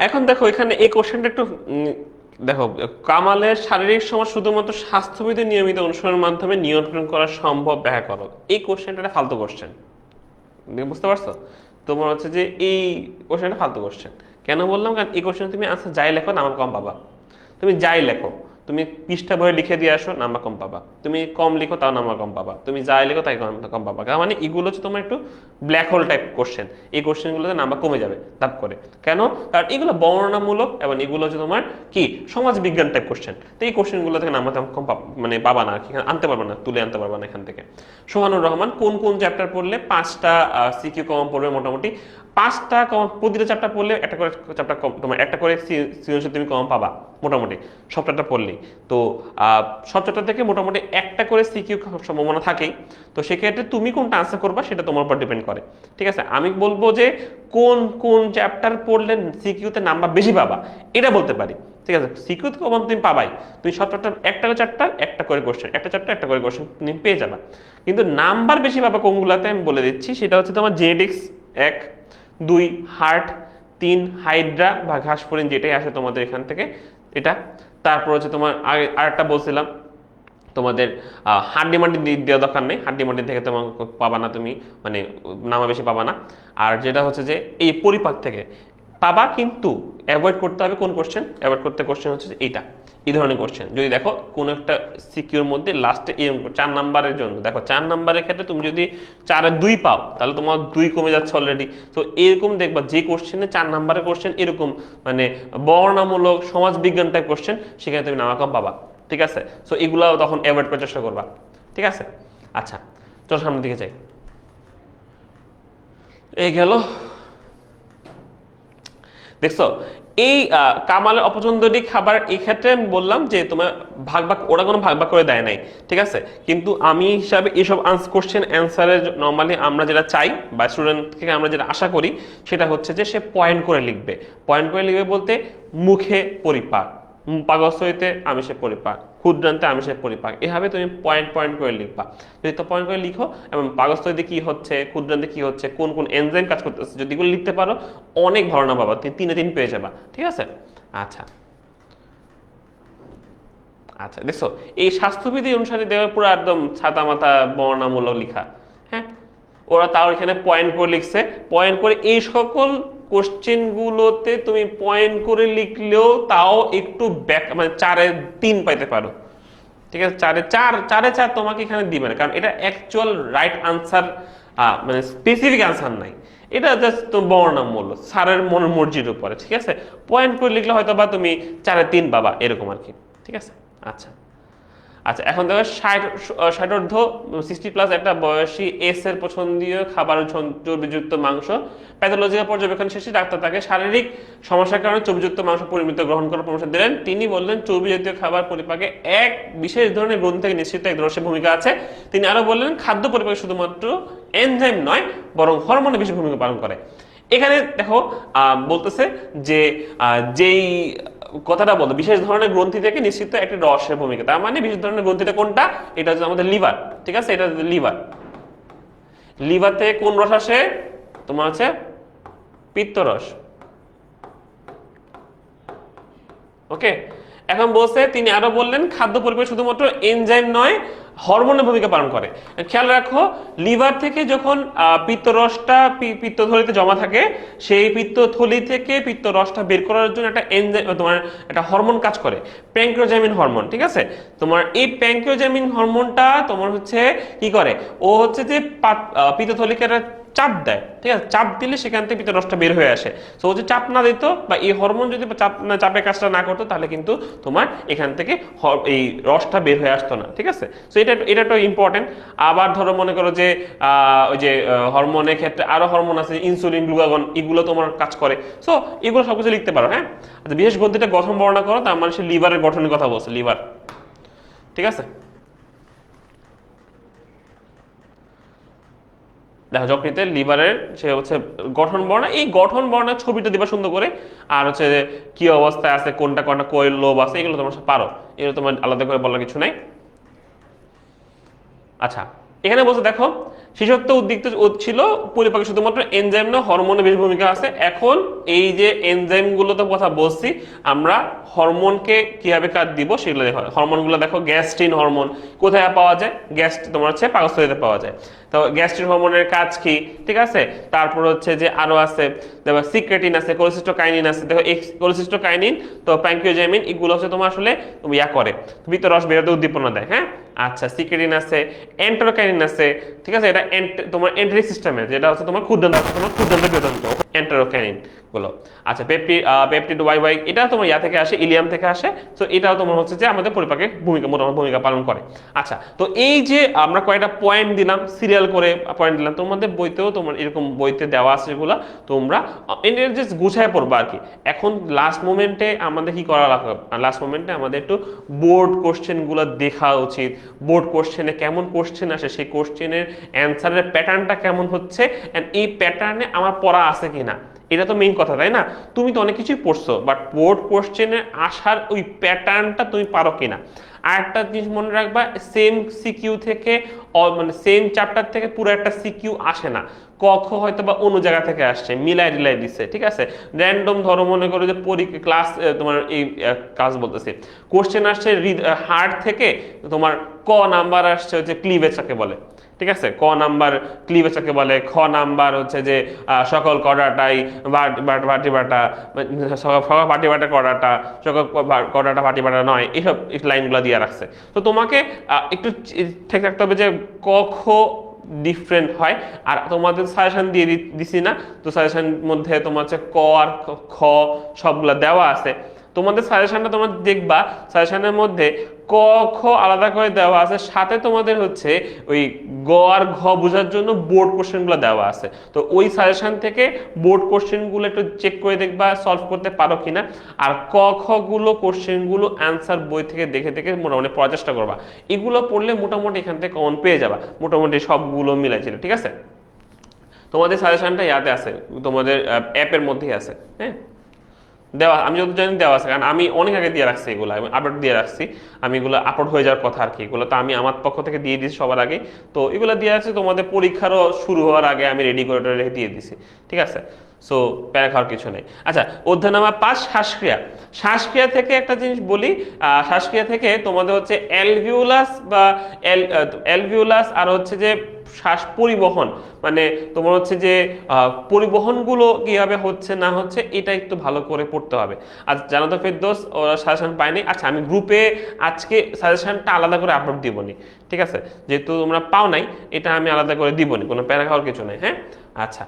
এখন দেখো এখানে এই কোশ্চেনটা একটু দেখো, কামালের শারীরিক সমস্যা শুধুমাত্র স্বাস্থ্যবিধি নিয়মিত অনুসরণের মাধ্যমে নিয়ন্ত্রণ করা সম্ভব, ব্যাখ্যা করো। এই কোশ্চেনটা একটা ফালতু কোশ্চেন, বুঝতে পারছো? তোমার হচ্ছে যে এই কোশ্চেনটা ফালতু কোশ্চেন। কেন বললাম? কারণ এই কোশ্চেন তুমি আনসার যাই লেখো নাম্বার কম পাবা। তুমি যাই লেখো, তুমি পৃষ্ঠা বইয়ে লিখে দিয়ে আসো, নাম্বার কম পাবা। তুমি কম লিখো, তাও নাম্বার কম পাবা। তুমি যাই লিখো তাই কম পাবা। কারণ মানে এগুলো হচ্ছে তোমার একটু ব্ল্যাক হোল টাইপ কোশ্চেন। এই কোশ্চেনগুলোতে নাম্বার কমে যাবে ধাপ করে। কেন? কারণ এগুলো বর্ণনামূলক এবং এগুলো হচ্ছে তোমার কি সমাজ বিজ্ঞান টাইপ কোশ্চেন। তো এই কোশ্চেনগুলো থেকে নাম্বার কম মানে পাবা না, আনতে পারবে না, তুলে আনতে পারবে না এখান থেকে। সোহানুর রহমান, কোন কোন চ্যাপ্টার পড়লে 5টা সিকিউ কমন পড়বে? মোটামুটি 5টা কমন, প্রতিটা চ্যাপ্টার পড়লে একটা করে চ্যাপ্টার তোমার একটা করে সৃজনশীল তুমি কমন পাবা মোটামুটি সব চ্যাপ্টার পড়লেই। তো সব চ্যাপ্টার থেকে মোটামুটি একটা করে সিকিউ সম্ভাবনা থাকেই। তো সেক্ষেত্রে তুমি কোনটা আনসার করবা সেটা তোমার উপর ডিপেন্ড করে, ঠিক আছে? আমি বলবো যে কোন কোন চ্যাপ্টার পড়লে সিকিউতে নাম্বার বেশি পাবা এটা বলতে পারি, ঠিক আছে? সিকিউতে কমন তুমি পাবাই। তুমি সব চ্যাপ্টার একটা করে চ্যাপ্টার একটা করে কোশ্চেন, একটা চ্যাপ্টার একটা করে কোশ্চেন তুমি পেয়ে যাবা। কিন্তু নাম্বার বেশি পাবা কোনগুলাতে আমি বলে দিচ্ছি। সেটা হচ্ছে তোমার জেনেটিক্স 1, 2 হার্ট, 3 হাইড্রা বা ঘাসফড়িং, যেটাই আসে তোমাদের এখান থেকে এটা। তারপর হচ্ছে তোমার আরেকটা বলছিলাম তোমাদের হাড্ডি মাটি দেওয়া দরকার নেই, হাড্ডি মাটি থেকে তোমার পাবা না তুমি, মানে নামা বেশি পাবা না। আর যেটা হচ্ছে যে এই পরিপাক থেকে পাবা, কিন্তু অ্যাভয়েড করতে হবে কোন কোশ্চেন? অ্যাভয়েড করতে কোশ্চেন হচ্ছে এইটা, এই ধরনের কোশ্চেন। যদি দেখো কোন একটা সিকিউর মধ্যে লাস্টে 4 নাম্বারের জন্য, দেখো 4 নাম্বারের ক্ষেত্রে তুমি যদি 4-এ 2 পাও তাহলে তোমার 2 কমে যাচ্ছে অলরেডি। তো এরকম দেখবা যে কোশ্চেনে 4 নাম্বারের কোশ্চেন এরকম মানে বর্ণনামূলক সমাজ বিজ্ঞান টাইপ কোশ্চেন, সেখানে তুমি নামা কম পাবা, ঠিক আছে? সো এগুলো তখন অ্যাভয়েড করার চেষ্টা করবা, ঠিক আছে? আচ্ছা, চল সামনের দিকে যাই। এই গেল, দেখছো এই কামালের অপছন্দটি খাবার। এই ক্ষেত্রে আমি বললাম যে তোমার ভাগ ভাগ, ওরা কোনো ভাগ ভাগ করে দেয় নাই, ঠিক আছে? কিন্তু আমি হিসাবে এইসব কোশ্চেন অ্যান্সারের নর্মালি আমরা যেটা চাই বা স্টুডেন্ট থেকে আমরা যেটা আশা করি সেটা হচ্ছে যে সে পয়েন্ট করে লিখবে। পয়েন্ট করে লিখবে বলতে মুখে পরিপাক, পাকস্থলীতে আমিষের পরিপাক, ক্ষুদ্রান্তে আমিষের পরিপাক, এভাবে তুমি পয়েন্ট পয়েন্ট করে লিখবা। যদি তো পয়েন্ট করে লিখো এবং পাকস্থলীতে কি হচ্ছে, ক্ষুদ্রান্তে কি হচ্ছে, কোন কোন এনজাইম কাজ করতেছে, যদি এগুলো লিখতে পারো অনেক ধারণা পাবা, 3-এ 3 পেয়ে যাবা, ঠিক আছে? আচ্ছা, আচ্ছা দেখছো, এই স্বাস্থ্যবিধি অনুসারে দেওয়া পুরো একদম ছাতা মাথা বর্ণনামূলক লেখা। হ্যাঁ, ওরা তাও এখানে পয়েন্ট করে লিখছে, পয়েন্ট করে এই সকল কোশ্চেন গুলোতে তুমি পয়েন্ট করে লিখলেও তাও একটু ব্যাক মানে 4-3 পাইতে পারো। ঠিক আছে, 4-4 তোমাকে এখানে দিবে না, কারণ এটা অ্যাকচুয়াল রাইট আনসার, মানে স্পেসিফিক আনসার নাই, এটা জাস্ট তো বর্ণনামূলক স্যারের মনের মর্জির উপরে। ঠিক আছে, পয়েন্ট করে লিখলে হয়তো বা তুমি 4-3 পাবা এরকম আর কি। ঠিক আছে, আচ্ছা আচ্ছা, এখন দেখো 60 60+ একটা বয়সী এস এর পছন্দীয় খাবার চর্বিযুক্ত মাংস। প্যাথোলজিক্যাল পর্যবেক্ষণ শেষে ডাক্তার তাকে শারীরিক সমস্যার কারণে চর্বিযুক্ত মাংস পরিমিত গ্রহণ করার পরামর্শ দিলেন। তিনি বললেন চর্বি জাতীয় খাবার পরিপাকে এক বিশেষ ধরনের গ্রন্থি থেকে নিশ্চিত এক ধরনের ভূমিকা আছে। তিনি আরো বললেন খাদ্য পরিপাকে শুধুমাত্র এনজাইম নয় বরং হরমোনের বিশেষ ভূমিকা পালন করে। এখানে দেখো বলতেছে যে যেই কথাটা বলতো বিশেষ ধরনের গ্রন্থি থেকে নিশ্চিত একটি রসের ভূমিকা, তার মানে বিশেষ ধরনের গ্রন্থিটা কোনটা, এটা হচ্ছে আমাদের লিভার। ঠিক আছে, এটা লিভার। লিভার থেকে কোন রস আসে, তোমার হচ্ছে পিত্তরস। ওকে, এখন বলছে তিনি আরো বললেন খাদ্য পরিপাকে শুধুমাত্র এনজাইম নয় হরমোনের ভূমিকা পালন করে। খেয়াল রাখো, লিভার থেকে যখন পিত্তরসটা পিত্তথলিতে জমা থাকে, সেই পিত্তথলি থেকে পিত্তরসটা বের করার জন্য একটা এনজাইম তোমার একটা হরমোন কাজ করে, প্যানক্রিওজামিন হরমোন। ঠিক আছে, তোমার এই প্যানক্রিওজামিন হরমোনটা তোমার হচ্ছে কি করে, ও হচ্ছে যে পিত্তথলিকে একটা চাপ দেয়। ঠিক আছে, চাপ দিলে সেখান থেকে পিত্ত রসটা বের হয়ে আসে। তো যদি চাপ না দিত বা এই হরমোন যদি চাপের কাজটা না করতো, তাহলে কিন্তু তোমার এখান থেকে এই রসটা বের হয়ে আসতো না। ঠিক আছে, তো এটা তো ইম্পর্টেন্ট। আবার ধরো মনে করো যে ওই যে হরমোনের ক্ষেত্রে আরো হরমোন আছে, ইনসুলিন, গ্লুকাগন, এগুলো তোমার কাজ করে। সো এগুলো সবকিছু লিখতে পারো। হ্যাঁ, আচ্ছা, বিশেষ গ্রন্থিটা গঠন বর্ণনা করো, তার মানে সে লিভারের গঠনের কথা বলছে, লিভার। ঠিক আছে, দেখো যকৃতের লিভারের সে হচ্ছে গঠন বর্ণনা, এই গঠন বর্ণনার ছবিটা দিবা সুন্দর করে, আর হচ্ছে যে কি অবস্থায় আছে, কোনটা কোনটা কই লোব আছে, এগুলো তোমার পারো, এগুলো তোমার আলাদা করে বলার কিছু নাই। আচ্ছা, এখানে বলছে দেখো শিশুত্ব উদ্দীপ্ত ছিল পরিপাকে শুধুমাত্র এনজাইম না হরমোনের বেশি ভূমিকা আছে। এখন এই যে এনজাইম গুলো তো কথা বলছি, আমরা হরমোনকে কিভাবে কাজ দিব সেগুলো দেখো। হরমোনগুলো দেখো, গ্যাস্ট্রিন হরমোন কোথায় পাওয়া যায়, তোমার হচ্ছে পাকস্থলীতে পাওয়া যায়। তো গ্যাস্ট্রিন হরমোনের কাজ কি, ঠিক আছে। তারপর হচ্ছে যে আরো আছে, দেখো সিক্রেটিন আছে, কোলেসিস্টোকাইনিন আছে। দেখো এই কোলেসিস্টোকাইনিন তো প্যানক্রিওজামিন, এগুলো হচ্ছে তোমার আসলে ইয়া করে, পিত্ত রস বেরোতে উদ্দীপনা দেয়। হ্যাঁ, আচ্ছা, সিক্রেটিন আছে, এন্টারোকাইনিন আছে। ঠিক আছে, এটা তোমার এন্ট্রি সিস্টেমে, যেটা হচ্ছে তোমার ক্ষুদ্রান্ত বৃহদান্ত এন্টারোকাইনিন গুলো। আচ্ছা, পেপটিড ওয়াই এটা তোমার ইয়া থেকে আসে, ইলিয়াম থেকে আসে। তো এটাও তোমার হচ্ছে যে আমাদের পরিপাকে মোটামুটি ভূমিকা পালন করে। আচ্ছা, তো এই যে আমরা কয়েকটা পয়েন্ট দিলাম, সিরিয়াল করে পয়েন্ট দিলাম, তোমাদের বইতেও তোমার এরকম বইতে দেওয়া আছে, এগুলো তোমরা জাস্ট গুছায় পড়বা আর কি। এখন লাস্ট মোমেন্টে আমাদের কি করা লাগবে, লাস্ট মোমেন্টে আমাদের একটু বোর্ড কোশ্চেন গুলো দেখা উচিত। বোর্ড কোশ্চেনে কেমন কোশ্চেন আসে, সেই কোশ্চেনের অ্যান্সারের প্যাটার্নটা কেমন হচ্ছে, এন্ড এই প্যাটার্নে আমার পড়া আছে কিনা, এটা তো মেইন কথা, তাই না? তুমি তো অনেক কিছুই পড়ছো, বাট বোর্ড কোশ্চেনে আসার ওই প্যাটার্নটা তুমি পারো কিনা। আর একটা জিনিস মনে রাখবা, সেম সিকিউ থেকে মানে সেম চ্যাপ্টার থেকে পুরো একটা সিকিউ আসে না, ক খ হয়তো বা অন্য জায়গা থেকে আসছে, মিলাই রিলাই দিচ্ছে। ঠিক আছে, র্যান্ডম ধরো মনে করো যে ক্লাস তোমার এই কাজ বলতেছে, কোশ্চেন আসছে হার্ট থেকে, তোমার ক নাম্বার আসছে হচ্ছে ক্লিভেজটাকে বলে। ঠিক আছে, ক নাম্বার ক্লিভেজটাকে বলে, খ নাম্বার হচ্ছে যে সকল কডাটাই ভাটিবাটা, সকল ভাটিবাটা কডাটা, সকল কডাটা ভাটিবাটা নয়, এইসব লাইনগুলো দিয়ে রাখছে। তো তোমাকে একটু ঠিক রাখতে হবে যে ক খ ডিফারেন্ট হয়। আর তোমাদের সাজেশন দিয়ে দিছি না, তো সাজেশন মধ্যে তোমার হচ্ছে ক আর খ সবগুলা দেওয়া আছে। তোমাদের সাজেশনটা তোমরা দেখবা, সাজেশনের মধ্যে ক খ আলাদা করে দেওয়া আছে, সাথে তোমাদের হচ্ছে ওই গ আর ঘ বোঝার জন্য বোর্ড কোশ্চেনগুলো দেওয়া আছে। তো ওই সাজেশন থেকে বোর্ড কোশ্চেনগুলো একটু চেক করে দেখবা সলভ করতে পারো কিনা। আর ক খ গুলো কোশ্চেনগুলো অ্যান্সার বই থেকে দেখে দেখে মোটামুটি পড়ার চেষ্টা করবা। এগুলো পড়লে মোটামুটি এখান থেকে কমন পেয়ে যাবা, মোটামুটি সবগুলো মিলাইছিল। ঠিক আছে, তোমাদের সাজেশনটা ইয়াতে আছে, তোমাদের অ্যাপের মধ্যেই আছে। হ্যাঁ, দেওয়া, আমি যত জানি দেওয়া আছে, কারণ আমি অনেক আগে দিয়ে রাখছি এগুলো, আমি আপলোড দিয়ে রাখছি। আমি এগুলো আপলোড হয়ে যাওয়ার কথা আর কি, এগুলো তো আমি আমার পক্ষ থেকে দিয়ে দিয়েছি সবার আগে। তো এগুলো দিয়ে আছে তোমাদের পরীক্ষারও শুরু হওয়ার আগে আমি রেডি করে রেখে দিয়ে দিছি, ঠিক আছে। সো প্যারা খাওয়ার কিছু নেই। আচ্ছা, অধ্যায় নাম্বার 5, শ্বাসক্রিয়া। শ্বাসক্রিয়া থেকে একটা জিনিস বলি, শ্বাসক্রিয়া থেকে তোমাদের হচ্ছে অ্যালভিওলাস বা অ্যালভিওলাস আর হচ্ছে যে শ্বাস পরিবহন, মানে তোমার হচ্ছে যে পরিবহনগুলো কিভাবে হচ্ছে না হচ্ছে এটা একটু ভালো করে পড়তে হবে। আর জানো তো ফেরদৌস, ওরা সাজেশন পায়নি। আচ্ছা, আমি গ্রুপে আজকে সাজেশনটা আলাদা করে আপলোড দিবনি, ঠিক আছে, যেহেতু তোমরা পাও নাই, এটা আমি আলাদা করে দিবনি, কোনো প্যারা খাওয়ার কিছু নেই, হ্যাঁ। আচ্ছা,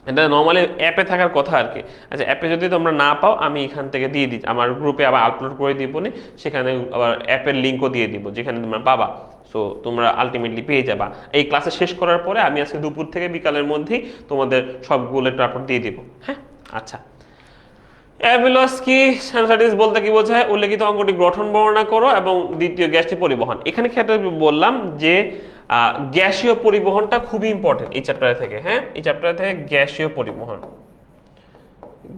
এটা নর্মালি অ্যাপে থাকার কথা আর কি। আচ্ছা, অ্যাপে যদি তোমরা না পাও আমি এখান থেকে দিয়ে দিই, আমার গ্রুপে আবার আপলোড করে দিব নি, সেখানে আবার অ্যাপের লিঙ্কও দিয়ে দিব যেখানে তোমরা পাবা। সো তোমরা আলটিমেটলি পেয়ে যাবা। এই ক্লাসে শেষ করার পরে আমি আজকে দুপুর থেকে বিকালের মধ্যেই তোমাদের সবগুলো আপলোড দিয়ে দিব, হ্যাঁ। আচ্ছা, অ্যাভিলস কি, সাইনোসাইটিস বলতে কি বোঝায়? উল্লেখিত অঙ্গটি গঠন বর্ণনা করো এবং দ্বিতীয় গ্যাসটি পরিবহন। এখানে ক্ষেত্রে বললাম যে গ্যাসীয় পরিবহনটা খুবই ইম্পর্টেন্ট এই চ্যাপ্টার থেকে, হ্যাঁ, এই চ্যাপ্টার থেকে গ্যাসীয় পরিবহন,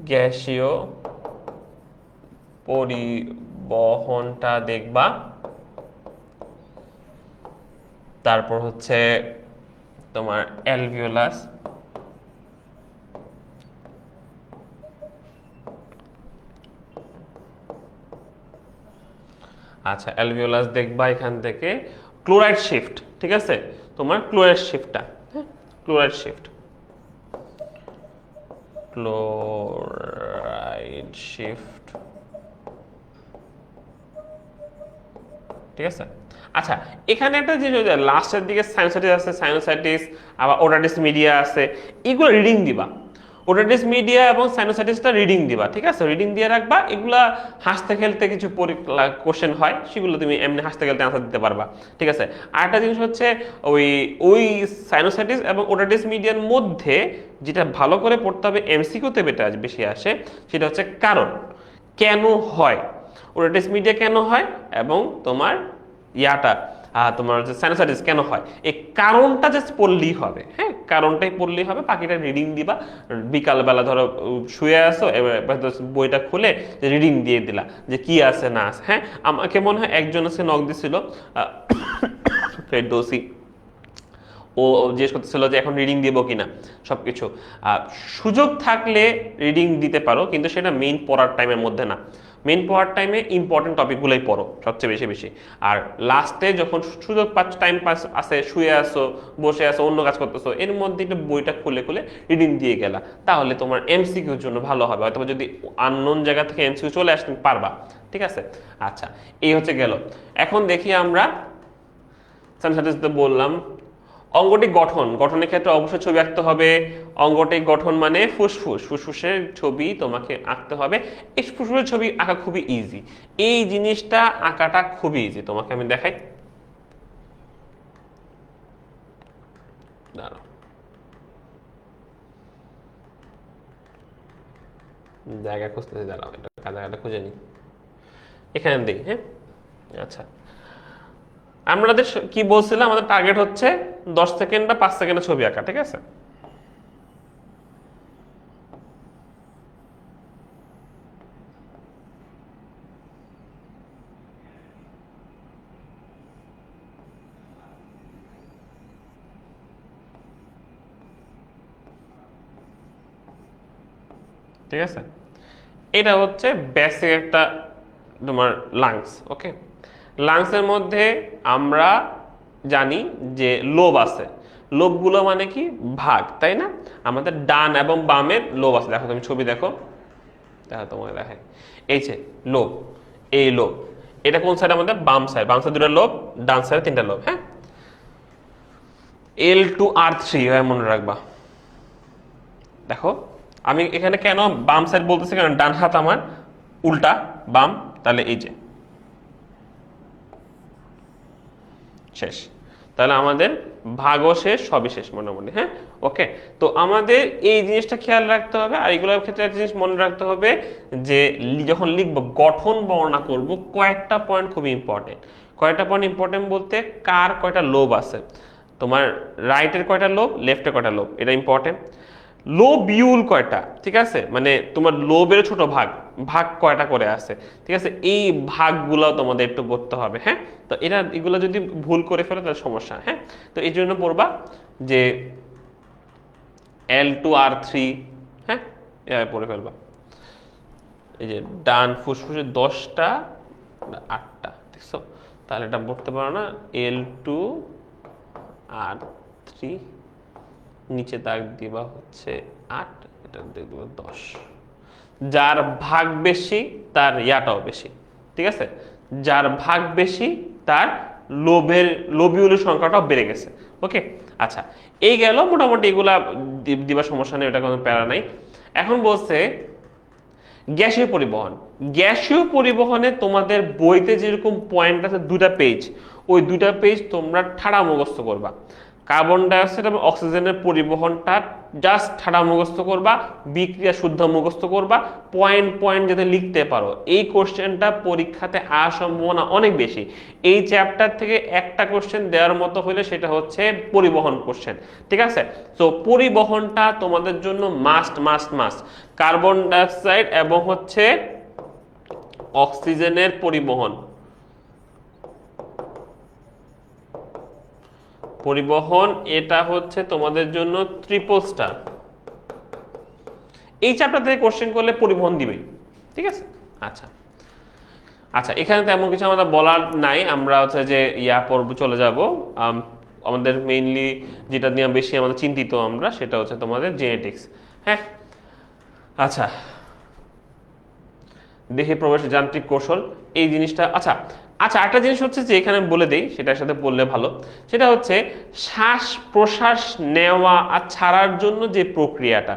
গ্যাসীয় পরিবহনটা দেখবা। তারপর হচ্ছে তোমার অ্যালভিওলাস, আচ্ছা অ্যালভিওলাস দেখবা। এখান থেকে ক্লোরাইড শিফট, ঠিক আছে, তোমার ক্লোরাইড শিফটটা, হ্যাঁ, ক্লোরাইড শিফট, ক্লোরাইড শিফট, ঠিক আছে। আচ্ছা, এখানে একটা জিনিস লাস্টের দিকে সাইনোসাইটিস আছে, সাইনোসাইটিস আবার ওটাইটিস মিডিয়া আছে, এগুলো রিডিং দিবা। ওটাইটিস মিডিয়া এবং সাইনোসাইটিসটা রিডিং দিবা, ঠিক আছে, রিডিং দিয়ে রাখবা। এগুলা হাসতে খেলতে কিছু কোশ্চেন হয়, সেগুলো তুমি এমনি হাসতে খেলতে আনসার দিতে পারবা, ঠিক আছে। আরেকটা জিনিস হচ্ছে ওই ওই সাইনোসাইটিস এবং ওটাইটিস মিডিয়ার মধ্যে যেটা ভালো করে পড়তে হবে, এমসিকিউতে বেটা বেশি আসে, সেটা হচ্ছে কারণ, কেন হয় ওটাইটিস মিডিয়া, কেন হয়, এবং তোমার ইয়াটা তোমার হচ্ছে সাইনোসাইটিস কেন হয়, এই কারণটা জাস্ট পড়লেই হবে, হ্যাঁ, কারণটাই পড়লেই হবে, বাকিটা রিডিং দিবা। বিকালবেলা ধরো শুয়ে আসো, বইটা খুলে রিডিং দিয়ে দিলা যে কি আছে না আছে, হ্যাঁ। আমাকে মনে হয় একজন আছে নক দিছিল, ফেরদৌসি, ও জিজ্ঞেস করতেছিল যে এখন রিডিং দিব কিনা সবকিছু। সুযোগ থাকলে রিডিং দিতে পারো, কিন্তু সেটা মেইন পড়ার টাইমের মধ্যে না। মেইন পড়ার টাইমে ইম্পর্টেন্ট টপিকগুলোই পড়ো সবচেয়ে বেশি বেশি। আর লাস্টে যখন সুযোগ পাচ্ছ, টাইম পাস আছে, শুয়ে আসো, বসে আসো, অন্য কাজ করতেছো, এর মধ্যে একটু বইটা খুলে খুলে রিডিং দিয়ে গেলা, তাহলে তোমার এমসিকিউর জন্য ভালো হবে। হয়তো যদি আননোন জায়গা থেকে এমসিকিউ চলে আসতে পারবা, ঠিক আছে। আচ্ছা, এই হচ্ছে গেল। এখন দেখি আমরা সাইনোসাইটিস বললাম। অঙ্গটিক গঠন, গঠনের ক্ষেত্রে অবশ্যই ছবি আঁকতে হবে। অঙ্গটিক গঠন মানে ফুসফুস, ফুসফুসের ছবি তোমাকে আঁকতে হবে। এই ফুসফুসের ছবি আঁকা খুবই ইজি, এই জিনিসটা আঁকাটা খুবই ইজি, তোমাকে আমি দেখাই। দাঁড়াও, জায়গা খুঁজতেছি, দাঁড়াও, এটা জায়গাটা খুঁজে নিই, এখানে দিই, হ্যাঁ। আচ্ছা, আমাদের কি বলছিলাম, আমাদের টার্গেট হচ্ছে 10 সেকেন্ড বা 5 সেকেন্ডের ছবি আঁকা, ঠিক আছে। ঠিক আছে, এটা হচ্ছে বেসিক একটা তোমার লাংস, ওকে। লাংসের মধ্যে আমরা জানি যে লোব আছে, লোবগুলো মানে কি ভাগ, তাই না? আমাদের ডান এবং বামের লোব আছে, দেখো তুমি ছবি দেখো, দেখো তোমাকে দেখাই, এই যে লোব, এই লোব, এটা কোন সাইড? আমাদের বাম সাইড, বাম সাইড 2টা লোব, ডান সাইডে 3টা লোব, হ্যাঁ। L2R3 মনে রাখবা। দেখো আমি এখানে কেন বাম সাইড বলতেছি, কারণ ডান হাত আমার উল্টা, বাম, তাহলে এই যে শেষ, তাহলে আমাদের ভাগও শেষ, সবই শেষ মোটামুটি, হ্যাঁ। ওকে, তো আমাদের এই জিনিসটা খেয়াল রাখতে হবে। আর এগুলোর ক্ষেত্রে একটা জিনিস মনে রাখতে হবে যে যখন লিখবো, গঠন বর্ণনা করব, কয়েকটা পয়েন্ট খুবই ইম্পর্টেন্ট। কয়েকটা পয়েন্ট ইম্পর্টেন্ট বলতে, কার কয়টা লোব আছে, তোমার রাইটের কয়টা লোব, লেফটের কয়টা লোব, এটা ইম্পর্টেন্ট। লোবিউল কয়টা, ঠিক আছে, মানে তোমার লোবের ছোট ভাগ, ভাগ কয়টা করে আছে, ঠিক আছে, এই ভাগগুলো তোমাদের একটু পড়তে হবে। হ্যাঁ, তো এগুলো যদি ভুল করে ফেলে তাহলে সমস্যা। হ্যাঁ, তো এই জন্য পড়বা যে L2R3, হ্যাঁ, এভাবে পড়ে ফেলবা। এই যে ডান ফুসফুসে 10টা 8টা, দেখছো, তাহলে এটা পড়তে পারো না, L2R3, নিচে দাগ দিবা হচ্ছে 8, এটা দেখবো 10। যার ভাগ বেশি তার ইয়াটাও বেশি, ঠিক আছে, যার ভাগ বেশি তার লোবিউলের সংখ্যাটাও বেড়ে গেছে। ওকে, আচ্ছা, এই গেল মোটামুটি, এগুলা দিবা সমস্যা নেই, ওটা কোনো প্যারা নাই। এখন বলছে গ্যাসীয় পরিবহন। গ্যাসীয় পরিবহনে তোমাদের বইতে যেরকম পয়েন্ট আছে 2টা পেজ, ওই 2টা পেজ তোমরা ঠাড়া মুখস্থ করবা। কার্বন ডাইঅক্সাইড এবং অক্সিজেনের পরিবহনটা জাস্ট ঠাড়া মুখস্থ করবা, বিক্রিয়া শুদ্ধ মুখস্থ করবা, পয়েন্ট পয়েন্ট যাতে লিখতে পারো। এই কোশ্চেনটা পরীক্ষাতে আসার সম্ভাবনা অনেক বেশি। এই চ্যাপ্টার থেকে একটা কোশ্চেন দেওয়ার মতো হলে সেটা হচ্ছে পরিবহন কোশ্চেন, ঠিক আছে। তো পরিবহনটা তোমাদের জন্য must must must. Carbon dioxide এবং হচ্ছে অক্সিজেনের পরিবহন, এটা হচ্ছে তোমাদের জন্য ট্রিপল স্টার। এই চ্যাপ্টার থেকে কোশ্চেন করলে পরিবহন দিবেই, ঠিক আছে। আচ্ছা আচ্ছা, এখানে তেমন কিছু আমাদের বলার নাই, আমরা হচ্ছে যে পর্ব চলে যাব। আমাদের মেইনলি যেটা নিয়ে বেশি আমাদের চিন্তিত আমরা, সেটা হচ্ছে তোমাদের জেনেটিক্স। হ্যাঁ, আচ্ছা, দেহে প্রবেশ যান্ত্রিক কৌশল, এই জিনিসটা। আচ্ছা আচ্ছা, একটা জিনিস হচ্ছে যে এখানে বলে দেই, সেটার সাথে বললে ভালো, সেটা হচ্ছে শ্বাস প্রশ্বাস নেওয়া আর ছাড়ার জন্য যে প্রক্রিয়াটা,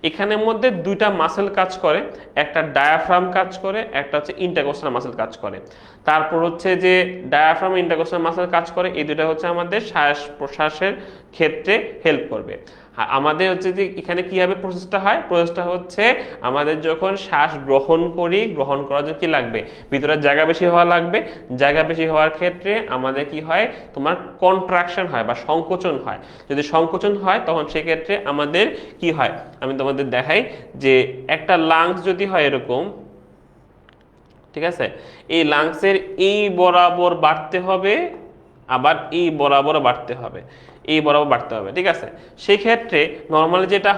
এখানের মধ্যে 2টা মাসেল কাজ করে, একটা ডায়াফ্রাম কাজ করে, একটা হচ্ছে ইন্টারকোস্টাল মাসেল কাজ করে। তারপর হচ্ছে যে ডায়াফ্রাম ইন্টারকোস্টাল মাসেল কাজ করে, এই 2টা হচ্ছে আমাদের শ্বাস প্রশ্বাসের ক্ষেত্রে হেল্প করবে। আমাদের হচ্ছে যে এখানে কিভাবে প্রসেসটা হয়, প্রসেসটা হচ্ছে আমাদের যখন শ্বাস গ্রহণ করি, গ্রহণ করার জন্য কি লাগবে, ভিতরে জায়গা বেশি হওয়া লাগবে। জায়গা বেশি হওয়ার ক্ষেত্রে আমাদের কি হয়, তোমার কন্ট্রাকশন হয় বা সংকোচন হয়। যদি সংকোচন হয় তখন সেক্ষেত্রে আমাদের কি হয়, আমি তোমাদের দেখাই যে একটা লাংস যদি হয় এরকম, ঠিক আছে, এই লাংসের এই বরাবর বাড়তে হবে, আবার এই বরাবর বাড়তে হবে, এই বরাবর বাড়তে হবে, ঠিক আছে। সেই ক্ষেত্রে নর্মালি যেটা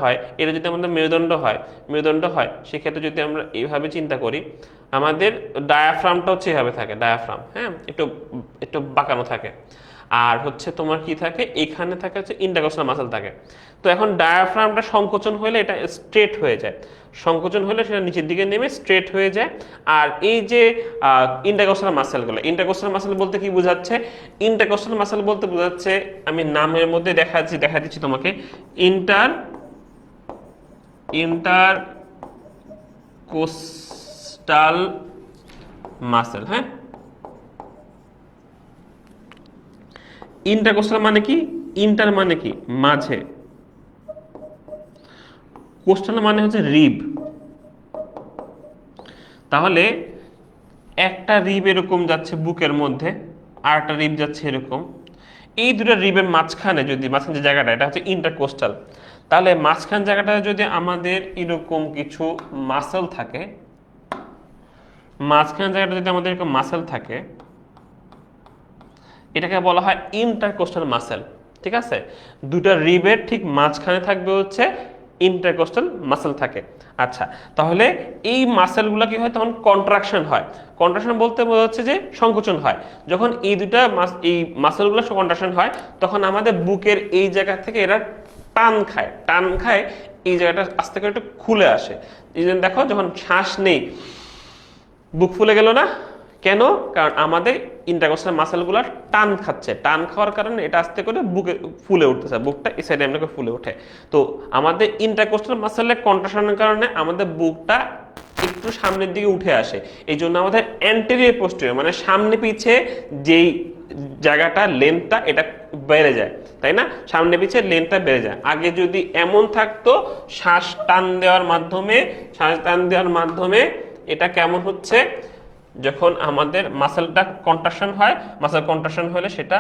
হয়, এটা যদি আমাদের মেরুদণ্ড হয়, সেক্ষেত্রে যদি আমরা এইভাবে চিন্তা করি, আমাদের ডায়াফ্রামটা হচ্ছে এভাবে থাকে, ডায়াফ্রাম, হ্যাঁ, একটু একটু বাঁকানো থাকে। আর হচ্ছে তোমার কি থাকে, এখানে থাকে হচ্ছে ইন্টারকোস্টাল মাসল থাকে। তো এখন ডায়াফ্রামটা সংকোচন হলে এটা স্ট্রেট হয়ে যায়, সংকোচন হলে সেটা নিচের দিকে নেমে স্ট্রেট হয়ে যায়। আর এই যে ইন্টারকোস্টাল মাসলগুলো, ইন্টারকোস্টাল মাসল বলতে কি বোঝাচ্ছে, ইন্টারকোস্টাল মাসল বলতে বোঝাচ্ছে, আমি নামের মধ্যে দেখা দিচ্ছি তোমাকে, ইন্টারকোস্টাল মাসল। হ্যাঁ, ইন্টারকোস্টাল মানে কি, ইন্টার মানে কি মাঝে, কোস্টাল মানে হচ্ছে রিব। তাহলে একটা রিব এরকম যাচ্ছে বুকের মধ্যে, আর একটা রিব যাচ্ছে এরকম, এই 2টা রিবের মাঝখানে যদি মাঝখানে যে জায়গাটা, এটা হচ্ছে ইন্টারকোস্টাল। তাহলে মাঝখান জায়গাটা যদি আমাদের এরকম কিছু মাসল থাকে, মাঝখান জায়গাটা যদি আমাদের এরকম মাসল থাকে, এটাকে বলা হয় ইন্টারকোস্টাল মাসেল, ঠিক আছে। 2টা রিবের ঠিক মাঝখানে থাকবে হচ্ছে ইন্টারকোস্টাল মাসেল থাকে। আচ্ছা, তাহলে এই মাসেলগুলো কি হয়, তখন কন্ট্রাকশন হয়। কন্ট্রাকশন বলতে বোঝাচ্ছে যে সংকোচন হয়। যখন এই এই মাসেলগুলো কন্ট্রাকশন হয়, তখন আমাদের বুকের এই জায়গা থেকে এরা টান খায়, এই জায়গাটা আস্তে করে একটু খুলে আসে। এই জন্য দেখো, যখন শ্বাস নেই বুক ফুলে গেল না কেন, কারণ আমাদের ইন্টারকোস্টাল মাসেলগুলো টান খাচ্ছে, টান খাওয়ার কারণে এটা আস্তে করে বুকে ফুলে উঠতেছে, বুকটা এই সাইডে এমনি করে ফুলে ওঠে। তো আমাদের ইন্টারকোস্টাল মাসেলের কন্ট্রাকশনের কারণে আমাদের বুকটা একটু সামনের দিকে উঠে আসে। এই জন্য আমাদের অ্যান্টেরিয়র পোস্টেরিয়র মানে সামনে পিছে যেই জায়গাটা লেন্থটা এটা বেড়ে যায়, তাই না, সামনে পিছে লেন্থটা বেড়ে যায়। আগে যদি এমন থাকতো, শ্বাস টান দেওয়ার মাধ্যমে এটা কেমন হচ্ছে, যখন আমাদের মাসেলটা কন্ট্রাকশন হয়, মাসেল কন্ট্রাকশন হলে সেটা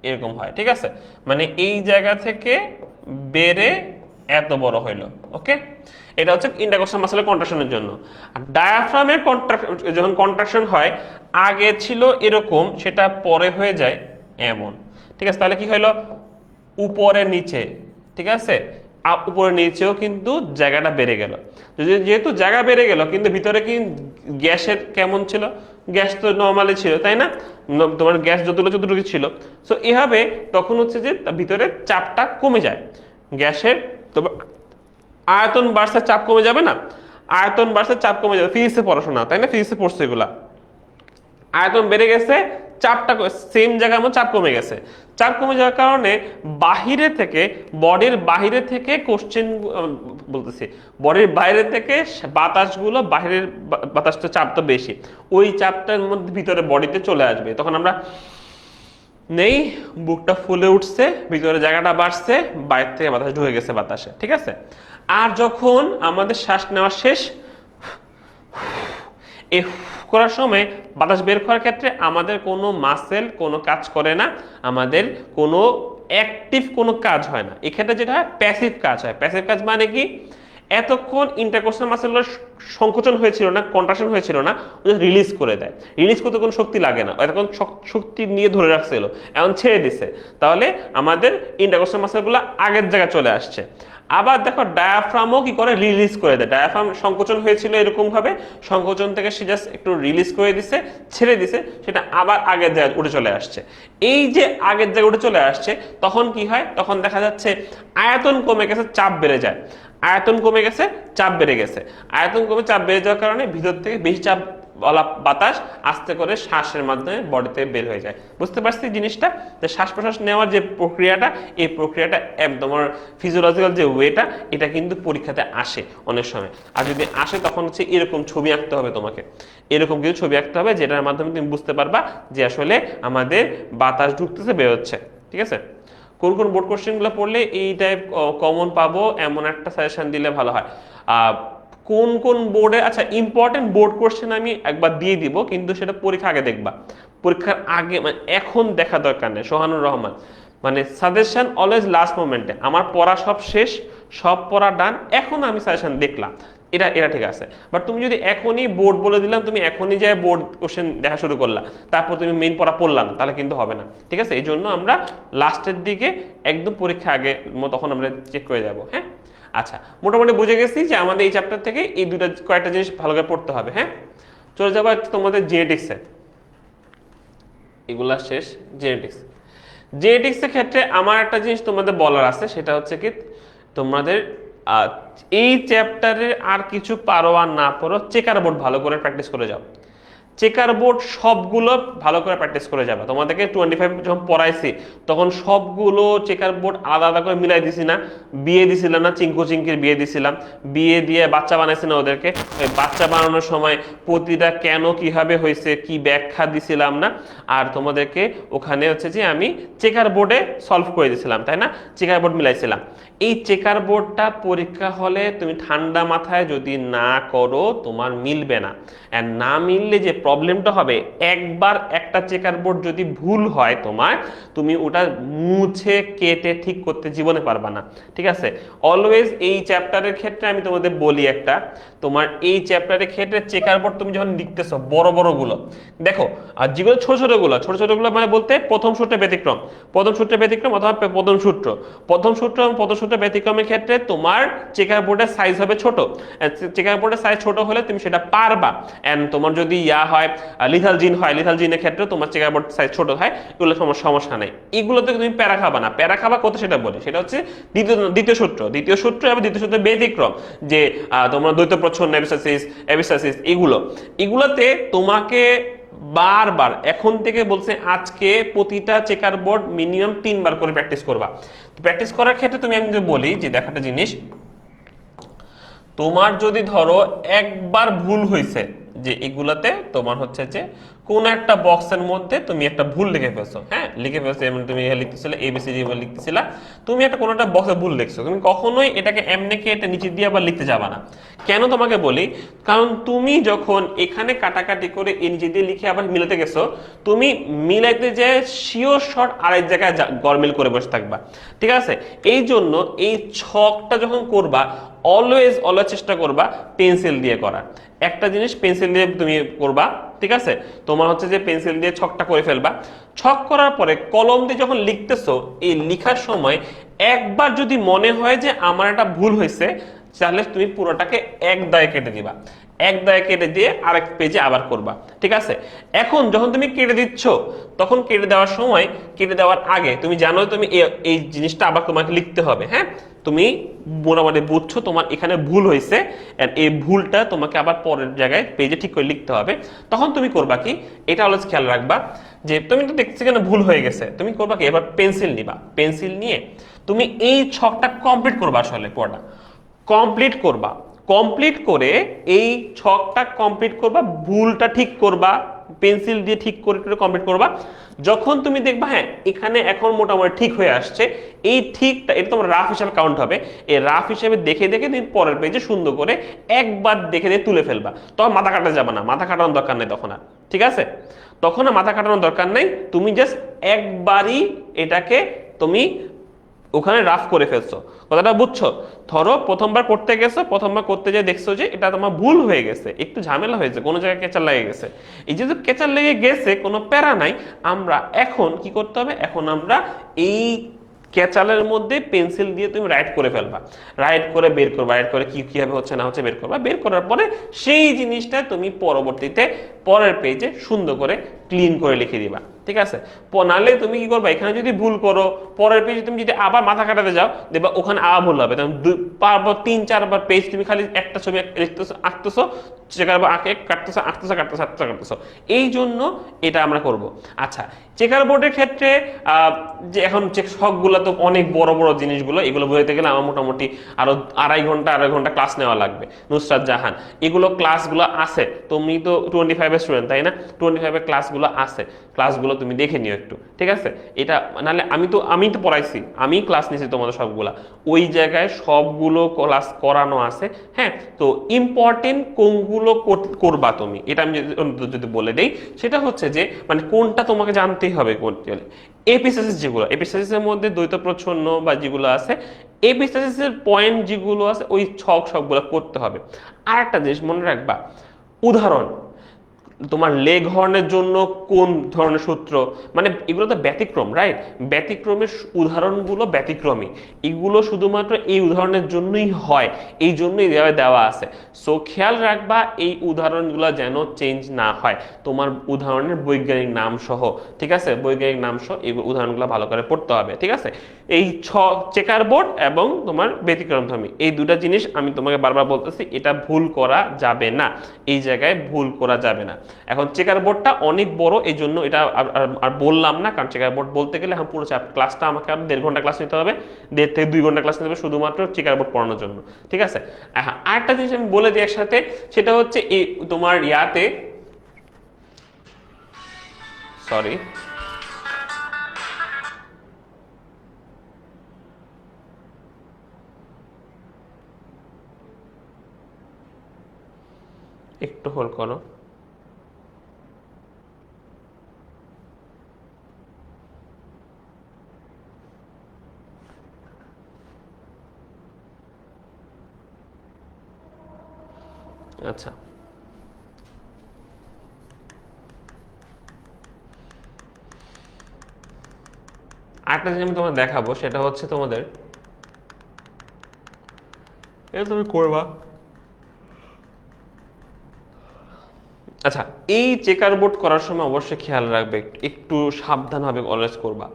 এরকম হয়, ঠিক আছে? মানে এই জায়গা থেকে বেড়ে এত বড় হইলো, ওকে? এটা হচ্ছে ইন্টারকস্টাল মাসেলের কন্ট্রাকশনের জন্য। আর ডায়াফ্রামের যখন কন্ট্রাকশন হয়, আগে ছিল এরকম, সেটা পরে হয়ে যায় এমন, ঠিক আছে? তাহলে কি হইলো, উপরে নিচে, ঠিক আছে? উপরে নিচেও কিন্তু জায়গাটা বেড়ে গেল। যেহেতু জায়গা বেড়ে গেল, কিন্তু ভিতরে কি গ্যাসের কেমন ছিল? গ্যাস তো নর্মালি ছিল, তাই না? তোমার গ্যাস যতটুকু ছিল, সো এভাবে তখন হচ্ছে যে ভিতরে চাপটা কমে যায় গ্যাসের। তোমার আয়তন বাড়ছে, চাপ কমে যাবে না? আয়তন বাড়ছে, চাপ কমে যাবে, ফিজিক্সে পড়াশোনা, তাই না? ফিজিক্সে পড়ছে এগুলা। আয়তন বেড়ে গেছে, চাপটা সেম জায়গার মধ্যে চাপ কমে গেছে। চাপ কমে যাওয়ার কারণে বাহিরে থেকে, বডির বাহিরে থেকে কোশ্চেন বলতেছি, বডির বাইরে থেকে বাতাসগুলো, বাহিরের বাতাসটা চাপ তো বেশি, ওই চাপটার মধ্যে ভিতরে বডিতে চলে আসবে। তখন আমরা নেই, বুকটা ফুলে উঠছে, ভিতরে জায়গাটা বাড়ছে, বাইরে থেকে বাতাস ঢুকে গেছে বাতাসে, ঠিক আছে? আর যখন আমাদের শ্বাস নেওয়া শেষ, এই করার সময় বাতাস বের করার ক্ষেত্রে আমাদের কোনো মাসেল কোনো কাজ করে না, আমাদের কোনো অ্যাক্টিভ কোনো কাজ হয় না। এক্ষেত্রে যেটা হয়, প্যাসিভ কাজ হয়। প্যাসিভ কাজ মানে কি, এতক্ষণ ইন্টারকোস্টাল মাসেলগুলো সংকোচন হয়েছিল না, কন্ট্রাকশন হয়েছিল না, রিলিজ করে দেয়। রিলিজ করতে কোনো শক্তি লাগে না, এতক্ষণ শক্তি নিয়ে ধরে রাখছিল, এখন ছেড়ে দিছে, তাহলে আমাদের ইন্টারকোস্টাল মাসেলগুলো আগের জায়গায় চলে আসছে। আবার দেখো, ডায়াফ্রামও কি করে, রিলিজ করে দেয়। ডায়াফ্রাম সংকোচন হয়েছিল এরকম ভাবে, সংকোচন থেকে সে জাস্ট একটু রিলিজ করে দিছে, ছেড়ে দিছে, সেটা আবার আগের জায়গায় উঠে চলে আসছে। এই যে আগের জায়গায় উঠে চলে আসছে, তখন কি হয়, তখন দেখা যাচ্ছে আয়তন কমে গেছে, চাপ বেড়ে যায়। আয়তন কমে গেছে, চাপ বেড়ে গেছে। আয়তন কমে চাপ বেড়ে যাওয়ার কারণে ভিতর থেকে বেশি চাপ বলা বাতাস আস্তে করে শ্বাসের মাধ্যমে বডিতে বের হয়ে যায়। বুঝতে পারছি জিনিসটা? যে শ্বাস প্রশ্বাস নেওয়ার যে প্রক্রিয়াটা, এই প্রক্রিয়াটা তোমার ফিজিওলজিক্যাল যে ওয়েটা, এটা কিন্তু পরীক্ষাতে আসে অনেক সময়। আর যদি আসে, তখন হচ্ছে এরকম ছবি আঁকতে হবে তোমাকে, এরকম কিছু ছবি আঁকতে হবে, যেটার মাধ্যমে তুমি বুঝতে পারবা যে আসলে আমাদের বাতাস ঢুকতেছে, বেরোচ্ছে, ঠিক আছে? কোন কোন বোর্ড কোশ্চেনগুলো পড়লে এই টাইপ কমন পাবো, এমন একটা সাজেশন দিলে ভালো হয়। কোন কোন বোর্ডে, আচ্ছা ইম্পর্টেন্ট বোর্ড কোশ্চেন আমি একবার দিয়ে দিব, কিন্তু সেটা পরীক্ষা আগে দেখবা। পরীক্ষার আগে মানে এখন দেখা দরকার নেই। সোহানুর রহমান, মানে সাজেশন অলওয়েজ লাস্ট মোমেন্টে। আমার পড়া সব শেষ, সব পড়া ডান, এখন আমি সাজেশন দেখলাম, এটা এটা ঠিক আছে। বাট তুমি যদি এখনই বোর্ড বলে দিলাম, তুমি এখনই যায় বোর্ড কোশ্চেন দেখা শুরু করলা, তারপর তুমি মেইন পড়া পড়লাম, তাহলে কিন্তু হবে না, ঠিক আছে? এই জন্য আমরা লাস্টের দিকে একদম পরীক্ষা আগে তখন আমরা চেক করে যাব। হ্যাঁ, আচ্ছা, মোটামুটি বুঝে গেছি যে আমাদের এই চ্যাপ্টার থেকে এই দুটো কয়েকটা জিনিস ভালো করে পড়তে হবে। হ্যাঁ, চলে যাবো তোমাদের জেনেটিক্সে। এগুলা শেষ। জেনেটিক্সের ক্ষেত্রে আমার একটা জিনিস তোমাদের বলার আছে, সেটা হচ্ছে কি, তোমাদের এই চ্যাপ্টারে আর কিছু পারো আর না পারো, চেকার বোর্ড ভালো করে প্র্যাকটিস করে যাও। চেকার বোর্ড সবগুলো ভালো করে প্র্যাকটিস করে যাবে। তোমাদেরকে 25 যখন পড়াইছি, তখন সবগুলো চেকার বোর্ড আলাদা আলাদা করে মিলাই দিছি না? বিয়ে দিছিলাম না, চিঙ্কু চিঙ্কির বিয়ে দিছিলাম, বিয়ে দিয়ে বাচ্চা বানাইছি না ওদেরকে? ওই বাচ্চা বানানোর সময় প্রতিটা কেন কিভাবে হয়েছে কি ব্যাখ্যা দিছিলাম না? আর তোমাদেরকে ওখানে হচ্ছে যে আমি চেকার বোর্ডে সলভ করে দিছিলাম, তাই না? চেকার বোর্ড মিলাইছিলাম। এই চেকার বোর্ডটা পরীক্ষা হলে তুমি ঠান্ডা মাথায় যদি না করো, তোমার মিলবে না। আর না মিললে যে প্রবলেমটা হবে, একবার একটা চেকার বোর্ড যদি ভুল হয় তোমার, তুমি ওটা মুছে কেটে ঠিক করতে জীবনে পারবা না, ঠিক আছে? অলওয়েজ এই চ্যাপ্টারের ক্ষেত্রে আমি তোমাদের বলি একটা, তোমার এই চ্যাপ্টারের ক্ষেত্রে চেকার বোর্ড তুমি যখন লিখতেছো, বড় বড় গুলো দেখো, আর যেগুলো ছোট ছোট গুলো মানে বলতে প্রথম সূত্রে ব্যতিক্রম, অথবা প্রথম সূত্র ব্যতিক্রমের ক্ষেত্রে তোমার চেকার বোর্ডের সাইজ হবে ছোট। চেকার বোর্ডের সাইজ ছোট হলে তুমি সেটা পারবা। এন্ড তোমার যদি হয় লিথাল জিনের ক্ষেত্রে তোমার চেকার বোর্ড সাইজ ছোট হয়, এগুলো সমস্যা নেই। এগুলোতে তুমি প্যারা খাবা না। প্যারা খাবা কত সেটা বলি, সেটা হচ্ছে দ্বিতীয় সূত্র এবং দ্বিতীয় সূত্রের ব্যতিক্রম, যে তোমরা দ্বৈত প্রচ্ছন্ন, এবিসিস, এগুলোতে তোমাকে বারবার এখন থেকে বলছে, আজকে প্রতিটা চেকার বোর্ড মিনিমাম 3 বার করে প্র্যাকটিস করবা। প্র্যাকটিস করার ক্ষেত্রে তুমি আমি বলি যে দেখো একটা জিনিস, তোমার যদি ধরো একবার ভুল হয়েছে, যে এগুলাতে তোমার হচ্ছে যে কোন একটা বক্সের মধ্যে তুমি একটা ভুল লিখে ফেলছো, হ্যাঁ লিখে ফেলছো, যেমন তুমি লিখতেছিলে এবিসিডি লিখতেছিলা, তুমি একটা কোনো একটা বক্সে ভুল লিখছো, তুমি কখনোই এটাকে এমনি কে এটা নিচে দিয়ে আবার লিখতে যাবা না। কেন তোমাকে বলি, কারণ তুমি যখন এখানে কাটাকাটি করে এই নিচে দিয়ে লিখে আবার মিলাতে গেছো, তুমি মিলাইতে যে শিওর শর্ট আরেক জায়গায় গরমিল করে বসে থাকবা, ঠিক আছে। এই জন্য এই ছকটা যখন করবা অলওয়েজ অলওয়েজ চেষ্টা করবা পেন্সিল দিয়ে করার। একটা জিনিস পেন্সিল দিয়ে তুমি করবা, ঠিক আছে, তোমার হচ্ছে যে পেন্সিল দিয়ে ছকটা করে ফেলবা। ছক করার পরে কলম দিয়ে যখন লিখতেছো, এই লেখার সময় একবার যদি মনে হয় যে আমার একটা ভুল হয়েছে, তাহলে তুমি পুরোটাকে এক দায়ে কেটে দিবা, এক দায়ে কেটে দিয়ে আরেক পেজে আবার করবা, ঠিক আছে। এখন যখন তুমি কেটে দিচ্ছ, তখন কেটে দেওয়ার সময়, কেটে দেওয়ার আগে তুমি জানো তুমি এই জিনিসটা আবার তোমাকে লিখতে হবে, হ্যাঁ তুমি মোটামুটি বুঝছো তোমার এখানে ভুল হয়েছে, এই ভুলটা তোমাকে আবার পরের জায়গায় পেজে ঠিক করে লিখতে হবে। তখন তুমি করবা কি, এটা অলওয়েজ খেয়াল রাখবা যে তুমি তো দেখছি কেন ভুল হয়ে গেছে, তুমি করবা কি, এবার পেন্সিল নিবা, পেন্সিল নিয়ে তুমি এই ছকটা কমপ্লিট করবা, আসলে পড়া কমপ্লিট করবা, কমপ্লিট করে এই ছকটা কমপ্লিট করবা, ভুলটা ঠিক করবা, পেন্সিল দিয়ে ঠিক করে কমপ্লিট করবা। যখন তুমি দেখবা হ্যাঁ এখানে এখন মোটামুটি ঠিক হয়ে আসছে, এই ঠিকটা এটা তোমার রাফ হিসাবে কাউন্ট হবে, এই রাফ হিসাবে দেখে দেখে তুমি পরের পেজে সুন্দর করে একবার দেখে দেখে তুলে ফেলবা। তখন মাথা কাটা যাবে না, মাথা কাটানোর দরকার নেই তখন আর, ঠিক আছে, তখন আর মাথা কাটানোর দরকার নেই, তুমি জাস্ট একবারই এটাকে তুমি ওখানে রাফ করে ফেলছো। কথাটা বুঝছো? ধরো প্রথমবার করতে গেছো, প্রথমবার করতে যেয়ে দেখছো যে এটা তোমার ভুল হয়ে গেছে, একটু ঝামেলা হয়েছে, কোনো জায়গায় কেচার লেগে গেছে, এই যে কেচার লেগে গেছে কোনো প্যারা নাই, আমরা এখন কি করতে হবে, এখন আমরা এই ক্যাচালের মধ্যে পেন্সিল দিয়ে তুমি রাইট করে ফেলবা, রাইট করে বের করবা, রাইট করে কি কিভাবে হচ্ছে না হচ্ছে বের করবা, বের করার পরে সেই জিনিসটা তুমি পরবর্তীতে পরের পেজে সুন্দর করে ক্লিন করে লিখে দিবা, ঠিক আছে। নাহলে তুমি কি করবা, এখানে যদি ভুল করো পরের পেজে তুমি যদি আবার মাথা কাটাতে যাও, দেখবা ওখানে আবার ভুল হবে, তখন 3-4বার পেজ তুমি খালি একটা ছবি লিখতেছো, আঁকতেছো, চেকারবার আঁকে কাটতেছো, আঁকতেছো কাটতেছো আঁকতেছো কাটতেছো, এই জন্য এটা আমরা করব। আচ্ছা, চেকার বোর্ডের ক্ষেত্রে যে এখন ছকগুলো তো অনেক বড় বড় জিনিসগুলো, এগুলো বোঝাতে গেলে আমার মোটামুটি আরো আড়াই ঘন্টা ক্লাস নেওয়া লাগবে। নুসরাত জাহান এগুলো ক্লাসগুলো আছে, তুমি তো 25 স্টুডেন্ট তাই না, 25 ক্লাসগুলো আছে, ক্লাসগুলো তুমি দেখে নিও একটু, ঠিক আছে। এটা নাহলে আমি তো পড়াইছি, আমি ক্লাস নিয়েছি তোমাদের সবগুলা, ওই জায়গায় সবগুলো ক্লাস করানো আছে, হ্যাঁ। তো ইম্পর্টেন্ট কোনগুলো করবা তুমি, এটা আমি যদি বলে দেই, সেটা হচ্ছে যে মানে কোনটা তোমাকে জানতেই হবে, করতে হলে এপিসিসিস যেগুলো, এপিসিসিসের মধ্যে দ্বৈত প্রচ্ছন্ন বা যেগুলো আছে, এপিসিসিসের পয়েন্ট যেগুলো আছে ওই ছক সবগুলো করতে হবে। আর একটা জিনিস মনে রাখবা, উদাহরণ তোমার লেগ হর্নের জন্য কোন ধরনের সূত্র, মানে এগুলো তো ব্যতিক্রম, রাইট, ব্যতিক্রমের উদাহরণগুলো ব্যতিক্রমী, এগুলো শুধুমাত্র এই উদাহরণের জন্যই হয়, এই জন্যই দেওয়া আছে। সো খেয়াল রাখবা এই উদাহরণগুলো যেন চেঞ্জ না হয়, তোমার উদাহরণের বৈজ্ঞানিক নাম সহ, ঠিক আছে, বৈজ্ঞানিক নাম সহ এই উদাহরণগুলো ভালো করে পড়তে হবে, ঠিক আছে। এই চেকার বোর্ড এবং তোমার ব্যতিক্রমধর্মী এই দুটা জিনিস আমি তোমাকে বারবার বলতেছি, এটা ভুল করা যাবে না, এই জায়গায় ভুল করা যাবে না। এখন চেকার বোর্ডটা অনেক বড়, এই জন্য এটা আর বললাম না, কারণ চেকার বোর্ড বলতে গেলে এখন পুরো ক্লাসটা আমাকে 1.5 ঘন্টা ক্লাস নিতে হবে, 1.5 থেকে 2 ঘন্টা ক্লাস নিতে হবে শুধুমাত্র চেকার বোর্ড পড়ানোর জন্য, ঠিক আছে। হ্যাঁ, আরেকটা জিনিস আমি বলে দিই একসাথে, সেটা হচ্ছে এই তোমার ইয়াতে, সরি একটু হোল্ড করো। আচ্ছা, আরেকটা জিনিস আমি তোমাদের দেখাবো, সেটা হচ্ছে তোমাদের এটা তুমি করবা। আচ্ছা, এই চেকার বোর্ড করার সময় অবশ্যই খেয়াল রাখবে, একটু সাবধানভাবে অলওয়েজ করবা,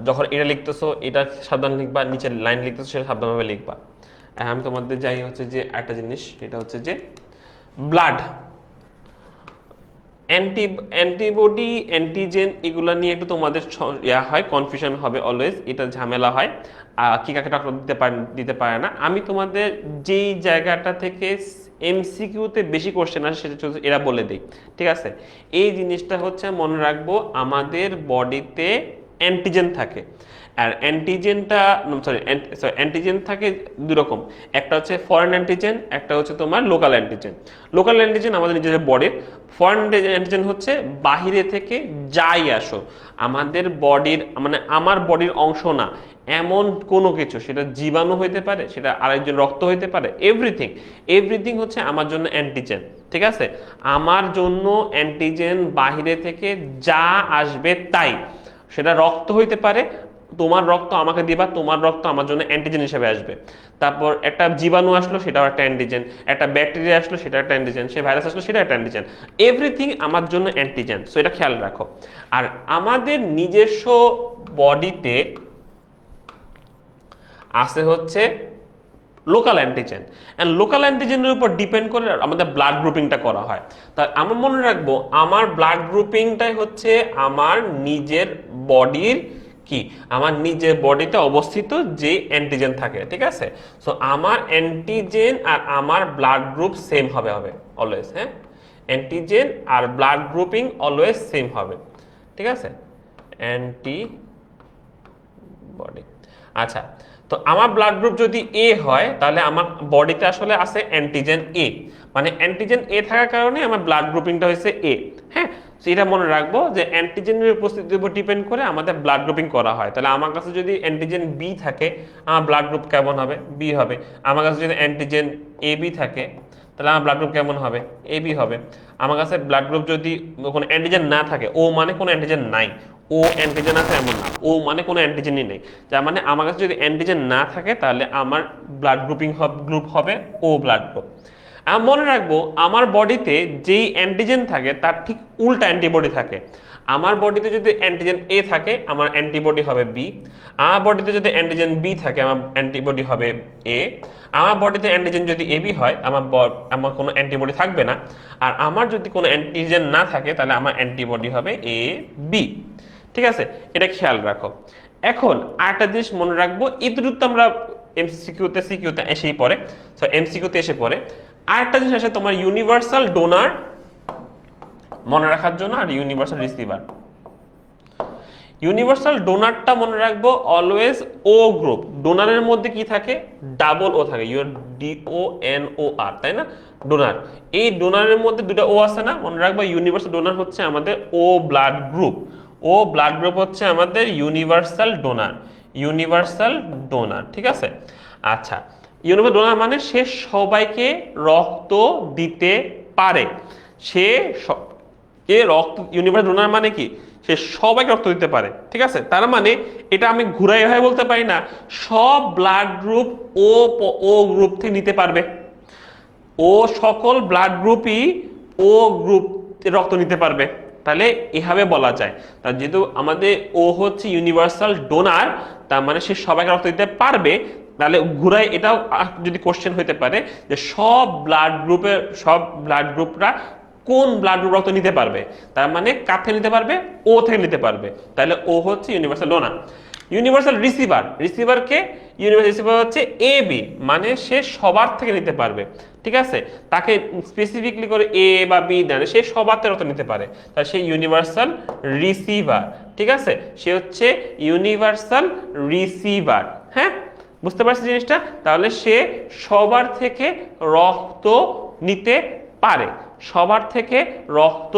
যখন এটা লিখতেছো এটা সাবধান লিখবা, নিচের লাইন লিখতেছো সেটা সাবধানভাবে লিখবা। আমি তোমাদের যাই হচ্ছে যে একটা জিনিস, এটা হচ্ছে যে ব্লাড অ্যান্টিবডি অ্যান্টিজেন এগুলো নিয়ে একটু তোমাদের ইয়া হয়, কনফিউশন হবে অলওয়েজ, এটা ঝামেলা হয়, কি কাকে ডক্টর দিতে পারে না। আমি তোমাদের যেই জায়গাটা থেকে এমসিকিউতে বেশি কোশ্চেন আসে সেটা হচ্ছে এরা বলে দেয়, ঠিক আছে। এই জিনিসটা হচ্ছে মনে রাখবো, আমাদের বডিতে অ্যান্টিজেন থাকে, আর অ্যান্টিজেনটা অ্যান্টিজেন থাকে দুই রকম, একটা হচ্ছে ফরেন অ্যান্টিজেন, একটা হচ্ছে তোমার লোকাল অ্যান্টিজেন। লোকাল অ্যান্টিজেন আমাদের নিজেদের বডির, ফরেন অ্যান্টিজেন হচ্ছে বাহিরে থেকে যাই আসো, আমাদের বডির মানে আমার বডির অংশ না এমন কোনো কিছু, সেটা জীবাণু হইতে পারে, সেটা আরেকজন রক্ত হইতে পারে, এভরিথিং এভরিথিং হচ্ছে আমার জন্য অ্যান্টিজেন, ঠিক আছে। আমার জন্য অ্যান্টিজেন বাহিরে থেকে যা আসবে তাই, সেটা রক্ত হইতে পারে, তোমার রক্ত আমাকে দিবা, তোমার রক্ত আমার জন্য অ্যান্টিজেন হিসেবে আসবে। তারপর একটা জীবাণু আসলো, সেটাও একটা অ্যান্টিজেন, একটা ব্যাকটেরিয়া আসলো, সেটা একটা অ্যান্টিজেন, সে ভাইরাস আসলো, সেটা একটা অ্যান্টিজেন, এভরিথিং আমার জন্য অ্যান্টিজেন। সো এটা খেয়াল রাখো। আর আমাদের নিজস্ব বডিতে আছে হচ্ছে লোকাল অ্যান্টিজেন, অ্যান্ড লোকাল অ্যান্টিজেনের উপর ডিপেন্ড করে আমাদের ব্লাড গ্রুপিংটা করা হয়। তাই আমার মনে রাখবো, আমার ব্লাড গ্রুপিংটাই হচ্ছে আমার নিজের বডির কি, আমার নিজের বডিতে অবস্থিত যে অ্যান্টিজেন থাকে, ঠিক আছে। সো আমার অ্যান্টিজেন আর আমার ব্লাড গ্রুপ সেম হবে অলওয়েজ, হ্যাঁ, অ্যান্টিজেন আর ব্লাড গ্রুপিং অলওয়েজ সেম হবে, ঠিক আছে, অ্যান্টিবডি। আচ্ছা, তো আমার ব্লাড গ্রুপ যদি এ হয়, তাহলে আমার বডিতে আসলে আছে অ্যান্টিজেন এ, মানে অ্যান্টিজেন এ থাকার কারণে আমার ব্লাড গ্রুপিংটা হয়েছে এ, হ্যাঁ। এটা মনে রাখবো যে অ্যান্টিজেনের উপস্থিতির উপর ডিপেন্ড করে আমাদের ব্লাড গ্রুপিং করা হয়। তাহলে আমার কাছে যদি অ্যান্টিজেন বি থাকে, আমার ব্লাড গ্রুপ কেমন হবে, বি হবে। আমার কাছে যদি অ্যান্টিজেন এ বি থাকে, তাহলে আমার ব্লাড গ্রুপ কেমন হবে, এ বি হবে। আমার কাছে ব্লাড গ্রুপ যদি কোনো অ্যান্টিজেন না থাকে, ও মানে কোনো অ্যান্টিজেন নাই, ও অ্যান্টিজেন আছে এমন না, ও মানে কোনো অ্যান্টিজেনই নেই, যার মানে আমার কাছে যদি অ্যান্টিজেন না থাকে, তাহলে আমার ব্লাড গ্রুপ হবে ও ব্লাড গ্রুপ। আমি মনে রাখবো, আমার বডিতে যেই অ্যান্টিজেন থাকে তার ঠিক উল্টা অ্যান্টিবডি থাকে। আমার বডিতে যদি অ্যান্টিজেন এ থাকে, আমার অ্যান্টিবডি হবে বি। আমার বডিতে যদি অ্যান্টিজেন বি থাকে, আমার অ্যান্টিবডি হবে এ। আমার বডিতে অ্যান্টিজেন যদি এ বি হয়, আমার কোনো অ্যান্টিবডি থাকবে না। আর আমার যদি কোনো অ্যান্টিজেন না থাকে, তাহলে আমার অ্যান্টিবডি হবে এ বি, ঠিক আছে। এটা খেয়াল রাখো। এখন আরেকটা জিনিস মনে রাখবো, এই দুটো তো আমরা সিকিউতে এসেই পড়ে, সো এমসিকিউতে এসে পড়ে। আরেকটা জিনিস আছে তোমার ইউনিভার্সাল ডোনার মনে রাখার জন্য, আর ইউনিভার্সাল রিসিভার। ইউনিভার্সাল ডোনারটা মনে রাখবো অলওয়েজ ও গ্রুপ, ডোনারের মধ্যে কি থাকে, ডাবল ও থাকে, ইউর DONOR, তাই না, ডোনার। এই ডোনারের মধ্যে দুটো ও আছে না, মনে রাখবো ইউনিভার্সাল ডোনার হচ্ছে আমাদের ও ব্লাড গ্রুপ, ও ব্লাড গ্রুপ হচ্ছে আমাদের ইউনিভার্সাল ডোনার, ঠিক আছে। আচ্ছা, ইউনিভার্সাল ডোনার মানে সে সবাইকে রক্ত দিতে পারে, ইউনিভার্সাল ডোনার মানে কি, সে সবাইকে রক্ত দিতে পারে, ঠিক আছে। তার মানে এটা আমি ঘুরাই হয়ে বলতে পারি না, সব ব্লাড গ্রুপ ও গ্রুপ থেকে নিতে পারবে, ও সকল ব্লাড গ্রুপই ও গ্রুপ রক্ত নিতে পারবে, তাহলে এভাবে বলা যায়। তার যেহেতু আমাদের ও হচ্ছে ইউনিভার্সাল ডোনার, তার মানে সে সবাইকে রক্ত দিতে পারবে। তাহলে ঘুরাই এটাও যদি কোশ্চেন হতে পারে যে সব ব্লাড গ্রুপরা কোন ব্লাড গ্রুপ রক্ত নিতে পারবে, তার মানে কার থেকে নিতে পারবে, ও থেকে নিতে পারবে, তাহলে ও হচ্ছে universal donor. Universal receiver, receiver হচ্ছে এ বি, মানে সে সবার থেকে নিতে পারবে, ঠিক আছে। তাকে স্পেসিফিকলি করে এ বা বি দেন, সে সবার থেকে রক্ত নিতে পারে, তাহলে সে ইউনিভার্সাল রিসিভার, ঠিক আছে। সে হচ্ছে ইউনিভার্সাল রিসিভার, হ্যাঁ, বুঝতে পারছি জিনিসটা। তাহলে সে সবার থেকে রক্ত নিতে পারে, সবার থেকে রক্ত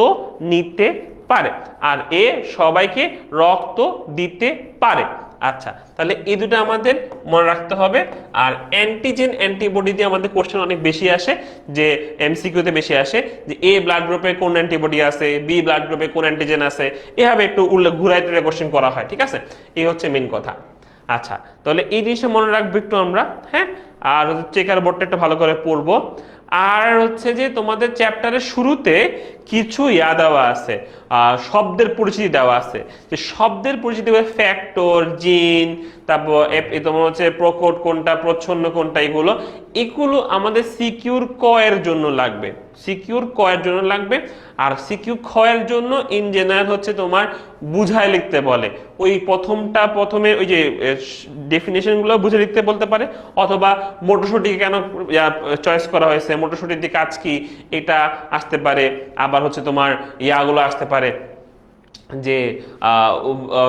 নিতে পারে, আর এ সবাইকে রক্ত দিতে পারে। আচ্ছা, তাহলে এই দুটো আমাদের মনে রাখতে হবে। আর অ্যান্টিজেন অ্যান্টিবডি দিয়ে আমাদের কোশ্চেন অনেক বেশি আসে, যে এমসিকিউতে বেশি আসে, যে এ ব্লাড গ্রুপে কোন অ্যান্টিবডি আছে, বি ব্লাড গ্রুপে কোন অ্যান্টিজেন আছে, এভাবে একটু ঘুরাই তুলে কোশ্চেন করা হয়, ঠিক আছে। এই হচ্ছে মেন কথা। আচ্ছা, তাহলে এই জিনিসটা মনে রাখবো একটু আমরা, হ্যাঁ। আর চেকার বোর্ডটা একটু ভালো করে পড়বো। আর হচ্ছে যে তোমাদের চ্যাপ্টারের শুরুতে কিছু দেওয়া আছে, শব্দের পরিচিতি দেওয়া আছে, যে শব্দের পরিচিতি ফ্যাক্টর, জিন, তারপর তোমার হচ্ছে প্রকট কোনটা, প্রচ্ছন্ন কোনটা, এগুলো আমাদের সিকিউর ক এর জন্য লাগবে। সিকিউর ক এর জন্য লাগবে, আর সিকিউ খ এর জন্য ইন জেনারেল হচ্ছে তোমার বুঝায় লিখতে বলে। ওই প্রথমে ওই যে ডেফিনেশন গুলো বুঝে লিখতে বলতে পারে, অথবা মটরশুঁটি কেন চয়েস করা হয়েছে, মটরশুঁটির দিকে কাজ কি, এটা আসতে পারে। আবার হচ্ছে তোমার ইয়াগুলো আসতে পারে যে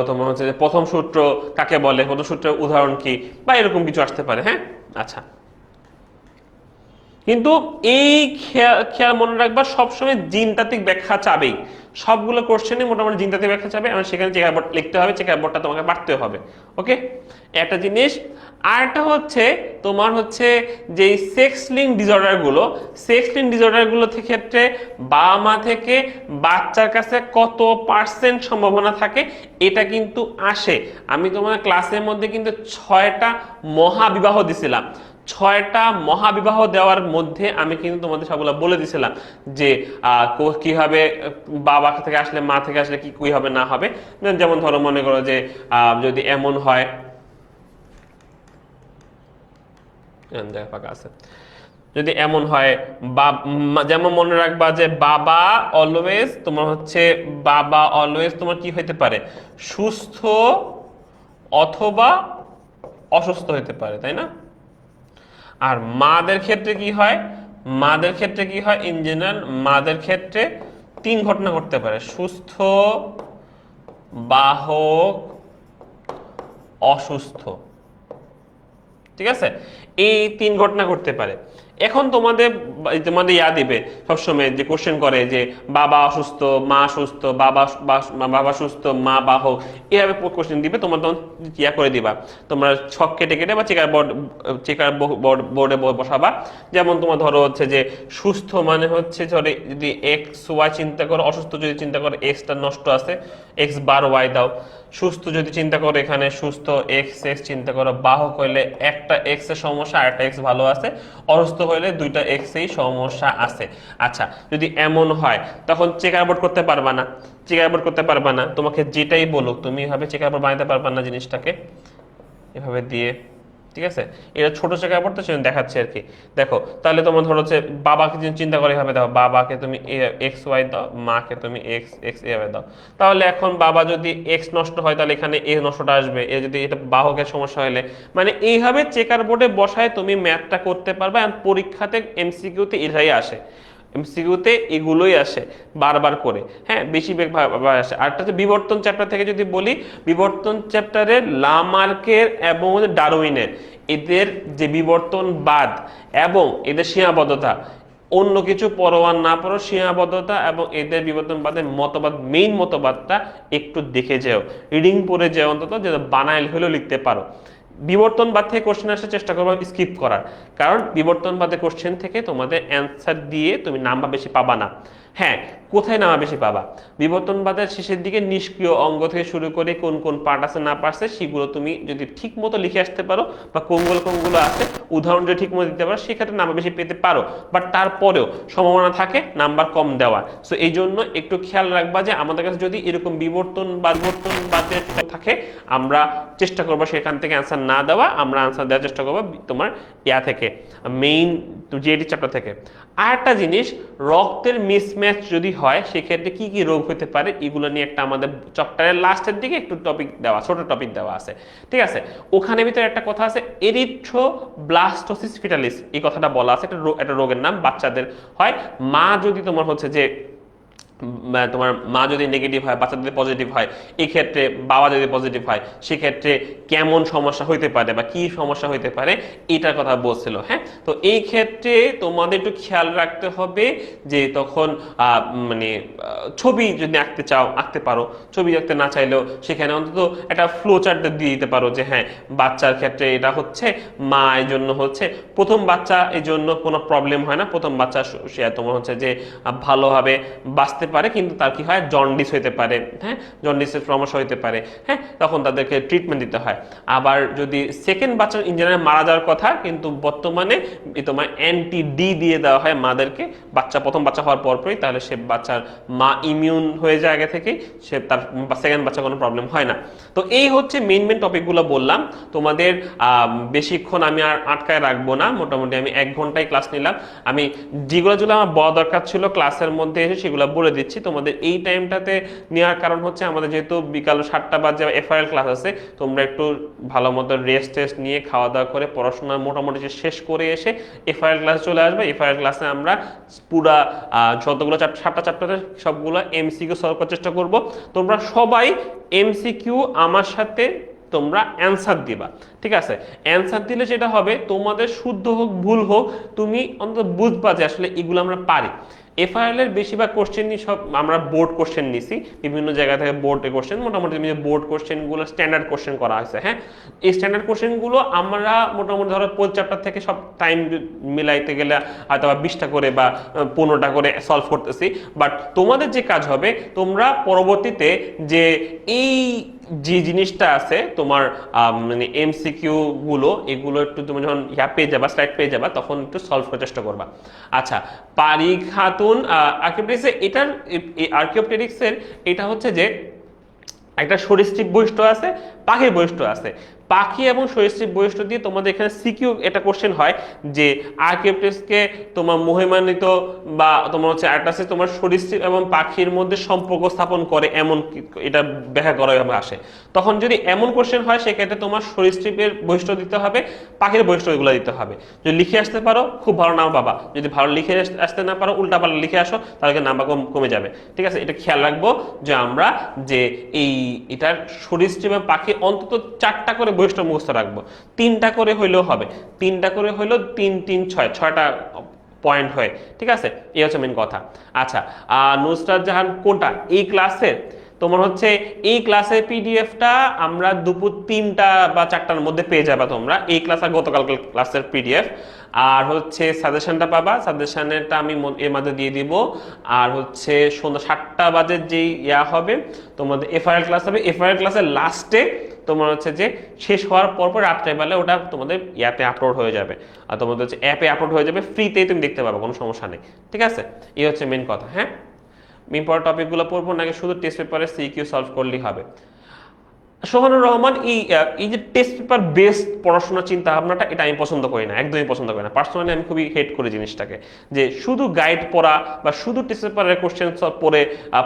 তোমার হচ্ছে প্রথম সূত্র কাকে বলে, প্রথম সূত্রের উদাহরণ কি, বা এরকম কিছু আসতে পারে। হ্যাঁ, আচ্ছা, কিন্তু এই খেয়াল মনে রাখবা সবসময় জিনতাত্ত্বিক ব্যাখ্যা চাবেই, সবগুলো কোশ্চেনে মোটামুটি জিনতাত্ত্বিক ব্যাখ্যা চাবে, এবং সেখানে চেকার বোর্ড লিখতে হবে, চেকার বোর্ডটা তোমাকে পারতে হবে। ওকে, একটা জিনিস। আরটা হচ্ছে তোমার হচ্ছে যে সেক্স লিঙ্ক ডিসঅর্ডার গুলো ক্ষেত্রে বাবা মা থেকে বাচ্চার কাছে কত % সম্ভাবনা থাকে এটা কিন্তু আসে। আমি তোমার ক্লাসের মধ্যে কিন্তু 6টা মহাবিবাহ দিছিলাম। 6টা মহাবিবাহ দেওয়ার মধ্যে আমি কিন্তু তোমাদের সবগুলো বলে দিছিলাম যে কিভাবে বাবা থেকে আসলে মা থেকে আসলে কি হবে না হবে। যেমন ধরো মনে করো যে যদি এমন হয়, ফাঁকা আছে, যদি এমন হয় যেমন মনে রাখবা যে বাবা অলওয়েজ তোমার কি হইতে পারে, সুস্থ অথবা অসুস্থ হইতে পারে, তাই না? আর মাদের ক্ষেত্রে কি হয়, ইন জেনারেল মাদের ক্ষেত্রে 3 ঘটনা ঘটতে পারে, সুস্থ, বাহক, অসুস্থ। ঠিক আছে, এই 3 ঘটনা ঘটতে পারে। এখন তোমাদের ইয়া দিবে সবসময় যে কোশ্চেন করে যে বাবা অসুস্থ, মা সুস্থ, বাবা সুস্থ, মা বাহক, এভাবে কোশ্চেন দিবে। তোমরা তখন ইয়া করে দিবা, তোমরা ছক কেটে বা চেকার বোর্ডে বসাবা। যেমন তোমার ধরো হচ্ছে যে সুস্থ মানে হচ্ছে ধরে যদি এক্স ওয়াই চিন্তা করো, অসুস্থ যদি চিন্তা করো এক্সটা নষ্ট আছে, এক্স বার ওয়াই দাও। সুস্থ যদি চিন্তা করো এখানে সুস্থ এক্স চিন্তা করো, বাহক হইলে একটা এক্স এর সমস্যা আর একটা এক্স ভালো আছে, অসুস্থ হইলে 2টা এক্স এই সমস্যা আছে। আচ্ছা, যদি এমন হয় তখন চেকার বোর্ড করতে পারবা না, তোমাকে যেটাই বলুক তুমি এভাবে চেকার বোর্ড বানাতে পারবা না জিনিসটাকে এভাবে দিয়ে। ঠিক আছে, এটা ছোট চেকার বোর্ড তো সেজন্য দেখাচ্ছে আর কি। দেখো তাহলে তোমার ধরো হচ্ছে বাবাকে চিন্তা করে এভাবে দাও, বাবাকে তুমি এক্স ওয়াই দাও, মাকে তুমি এক্স এভাবে দাও। তাহলে এখন বাবা যদি এক্স নষ্ট হয় তাহলে এখানে এ নষ্টটা আসবে, এ যদি এটা বাহকের সমস্যা হলে, মানে এইভাবে চেকার বোর্ডে বসায় তুমি ম্যাথটা করতে পারবে। আর পরীক্ষাতে এমসিকিউতে এটাই আসে, এমসিকিউতে এগুলোই আসে বারবার করে। হ্যাঁ, বেশিরভাগ আসে। আরটা হচ্ছে বিবর্তন চ্যাপ্টার থেকে যদি বলি, বিবর্তন চ্যাপ্টারের লামার্কের এবং ডারউইনের এদের যে বিবর্তনবাদ এবং এদের সীমাবদ্ধতা, অন্য কিছু পরোয়া না পড়ো, সীমাবদ্ধতা এবং এদের বিবর্তনবাদের মতবাদ, মেইন মতবাদটা একটু দেখে যেও, রিডিং পড়ে যেও, অন্তত যে বানাইল হলেও লিখতে পারো। বিবর্তনবাদ থেকে কোশ্চেন আসার চেষ্টা করবো স্কিপ করার, কারণ বিবর্তনবাদের কোশ্চেন থেকে তোমাদের অ্যান্সার দিয়ে তুমি নাম্বার বেশি পাবা না। হ্যাঁ, কোথায় নাম্বার বেশি পাবা, বিবর্তনবাদের শেষের দিকে নিষ্ক্রিয় অঙ্গ থেকে শুরু করে কোন কোন পার্ট আছে না পারছে সেগুলো তুমি যদি ঠিক মতো লিখে আসতে পারো, বা কোনগুলো আছে উদাহরণ যদি ঠিক মতো দিতে পারো, সেক্ষেত্রে নাম্বার বেশি পেতে পারো। বাট তারপরেও সম্ভাবনা থাকে নাম্বার কম দেওয়ার। সো এই জন্য একটু খেয়াল রাখবা যে আমাদের কাছে যদি এরকম বিবর্তনবাদের থাকে, আমরা চেষ্টা করবো সেখান থেকে অ্যান্সার না দেওয়া, আমরা আনসার দেওয়ার চেষ্টা করবো তোমার থেকে, মেইন জিএডি চ্যাপ্টার থেকে। আর একটা জিনিস, রক্তের মিসম্যাচ যদি হয় সেক্ষেত্রে কি কি রোগ হতে পারে এগুলো নিয়ে একটা আমাদের চ্যাপ্টারের লাস্টের দিকে একটু ছোট টপিক দেওয়া আছে। ঠিক আছে, ওখানে ভিতরে একটা কথা আছে, এরিথ্রোব্লাস্টোসিস ফিটালিস, এই কথাটা বলা আছে, একটা রোগের নাম, বাচ্চাদের হয়। মা যদি তোমার হচ্ছে যে তোমার মা যদি নেগেটিভ হয়, বাচ্চা যদি পজিটিভ হয়, এই ক্ষেত্রে বাবা যদি পজিটিভ হয় সেক্ষেত্রে কেমন সমস্যা হইতে পারে বা কি সমস্যা হইতে পারে এটার কথা বলছিল। হ্যাঁ, তো এই ক্ষেত্রে তোমাদের একটু খেয়াল রাখতে হবে যে তখন মানে ছবি যদি আঁকতে পারো, ছবি আঁকতে না চাইলেও সেখানে অন্তত একটা ফ্লো চার্ট দিয়ে দিতে পারো যে হ্যাঁ বাচ্চার ক্ষেত্রে এটা হচ্ছে, মা এই জন্য হচ্ছে, প্রথম বাচ্চা এই জন্য কোনো প্রবলেম হয় না, প্রথম বাচ্চা তোমার হচ্ছে যে ভালোভাবে বাঁচতে পারে, কিন্তু তার কি হয়, জন্ডিস হইতে পারে, হ্যাঁ, জন্ডিসের সমস্যা হইতে পারে, হ্যাঁ, তখন তাদেরকে ট্রিটমেন্ট দিতে হয়। আবার যদি সেকেন্ড বাচ্চা ইঞ্জিনিয়ার মারা যাওয়ার কথা, কিন্তু বর্তমানে তোমার অ্যান্টি ডি দিয়ে দেওয়া হয় মাদেরকে প্রথম বাচ্চা হওয়ার পরপরই, তাহলে সে বাচ্চার মা ইমিউন হয়ে যায় আগে থেকেই, সে তার সেকেন্ড বাচ্চা কোনো প্রবলেম হয় না। তো এই হচ্ছে মেইন টপিকগুলো বললাম তোমাদের। বেশিক্ষণ আমি আর আটকায় রাখবো না, মোটামুটি আমি 1 ঘন্টায় ক্লাস নিলাম। আমি যেগুলো আমার বলা দরকার ছিল ক্লাসের মধ্যে এসে সেগুলো বলে দিচ্ছি তোমাদের। এই টাইমটাতে নেওয়ার কারণ হচ্ছে আমাদের যেহেতু বিকাল 7টা বাজে এফআইআর ক্লাস আছে, তোমরা একটু ভালো মতো রেস্ট টেস্ট নিয়ে খাওয়া দাওয়া করে পড়াশোনা মোটামুটি শেষ করে এসে এফআইআর ক্লাসে চলে আসবে। এফআইআর ক্লাসে আমরা পুরা যতগুলো 7টা চ্যাপ্টারে সবগুলো এমসিকিউ সলভ করার চেষ্টা করব। তোমরা সবাই এমসিকিউ আমার সাথে তোমরা অ্যান্সার দিবা, ঠিক আছে? অ্যান্সার দিলে যেটা হবে, তোমাদের শুদ্ধ হোক ভুল হোক, তুমি অন্তত বুঝবা যে আসলে এগুলো আমরা পারি। এফআইআর এর বেশিরভাগ কোশ্চেনই সব আমরা বোর্ড কোশ্চেন নিছি, বিভিন্ন জায়গা থেকে বোর্ড কোশ্চেন, মোটামুটি বোর্ড কোশ্চেনগুলো স্ট্যান্ডার্ড কোশ্চেন করা হয়েছে। হ্যাঁ, এই স্ট্যান্ডার্ড কোশ্চেনগুলো আমরা মোটামুটি ধরো 5 চ্যাপ্টার থেকে সব টাইম মিলাইতে গেলে হয়তো 20টা করে বা 15টা করে সলভ করতেছি। বাট তোমাদের যে কাজ হবে, তোমরা পরবর্তীতে যে এই যে জিনিসটা আছে তোমার মানে এমসিকিউ গুলো, এগুলো একটু তুমি যখন পেয়ে যাবা, স্লাইড পেয়ে যাবা, তখন একটু সলভ করার চেষ্টা করবা। আচ্ছা, পারি খাতুন আর্কিওপটেরিক্সের এটার আর্কিওপটেরিক্সের এটা হচ্ছে যে একটা সরীসৃপ বৈশিষ্ট্য আছে, পাখির বৈশিষ্ট্য আছে। পাখি এবং সরীসৃপ বৈশিষ্ট্য দিয়ে তোমাদের এখানে সিকিউ এটা কোশ্চেন হয় যে আর্কিওপটেরিক্সকে তোমার মহিমান্বিত বা তোমার হচ্ছে আর্টাসে তোমার সরীসৃপ এবং পাখির মধ্যে সম্পর্ক স্থাপন করে এমন এটা ব্যাখ্যা করা আসে। তখন যদি এমন কোশ্চেন হয়, সেক্ষেত্রে তোমার সরীসৃপের বৈশিষ্ট্য দিতে হবে, পাখির বৈশিষ্ট্য এগুলো দিতে হবে। যদি লিখে আসতে পারো খুব ভালো নাম পাবা, যদি ভালো লিখে আসতে না পারো, উল্টা পাল্টা লিখে আসো, তাহলে নাম্বার কমে যাবে, ঠিক আছে? এটা খেয়াল রাখবো যে আমরা যে এটার সরীসৃপ এবং পাখি অন্তত 4টা করে বৈশিষ্ট্য মুখস্থ রাখবো। 3টা করে হইলেও হবে, 3টা করে হইলেও 3 3 6টা পয়েন্ট হয়, ঠিক আছে? এই হচ্ছে মেন কথা। আচ্ছা, নুসরাত জাহান কোনটা এই ক্লাসের? তোমার হচ্ছে এই ক্লাসের পিডিএফটা আমরা দুপুর 3টা বা 4টার মধ্যে পেয়ে যাবে তোমরা, এই ক্লাস আর গতকাল ক্লাসের পিডিএফ। আর হচ্ছে সাজেশনটা পাবা, সাজেশনেরটা আমি এর মধ্যে দিয়ে দিব। আর হচ্ছে সন্ধ্যা 7টা বাজে যেই হবে তোমাদের এফআইআর ক্লাস হবে, এফআইআর ক্লাসের লাস্টে তোমার হচ্ছে যে শেষ হওয়ার পর রাত্রেবেলা ওটা তোমাদের আপলোড হয়ে যাবে, আর তোমাদের হচ্ছে অ্যাপে আপলোড হয়ে যাবে, ফ্রিতেই তুমি দেখতে পাবে, কোনো সমস্যা নেই, ঠিক আছে? এই হচ্ছে মেন কথা। হ্যাঁ, ইম্পর্টেন্ট টপিকগুলো পড়বো নাকি শুধু টেস্ট পেপারে সিকিউ সলভ করলেই হবে? সোহানুর রহমান, এই যে টেস্ট পেপার বেসড পড়াশোনার চিন্তা ভাবনাটা, এটা আমি পছন্দ করি না, একদমই পছন্দ করি না। পার্সোনালি আমি খুবই হেট করি জিনিসটাকে, যে শুধু গাইড পড়া বা শুধু টেস্ট পেপারের কোশ্চেন সলভ পড়ে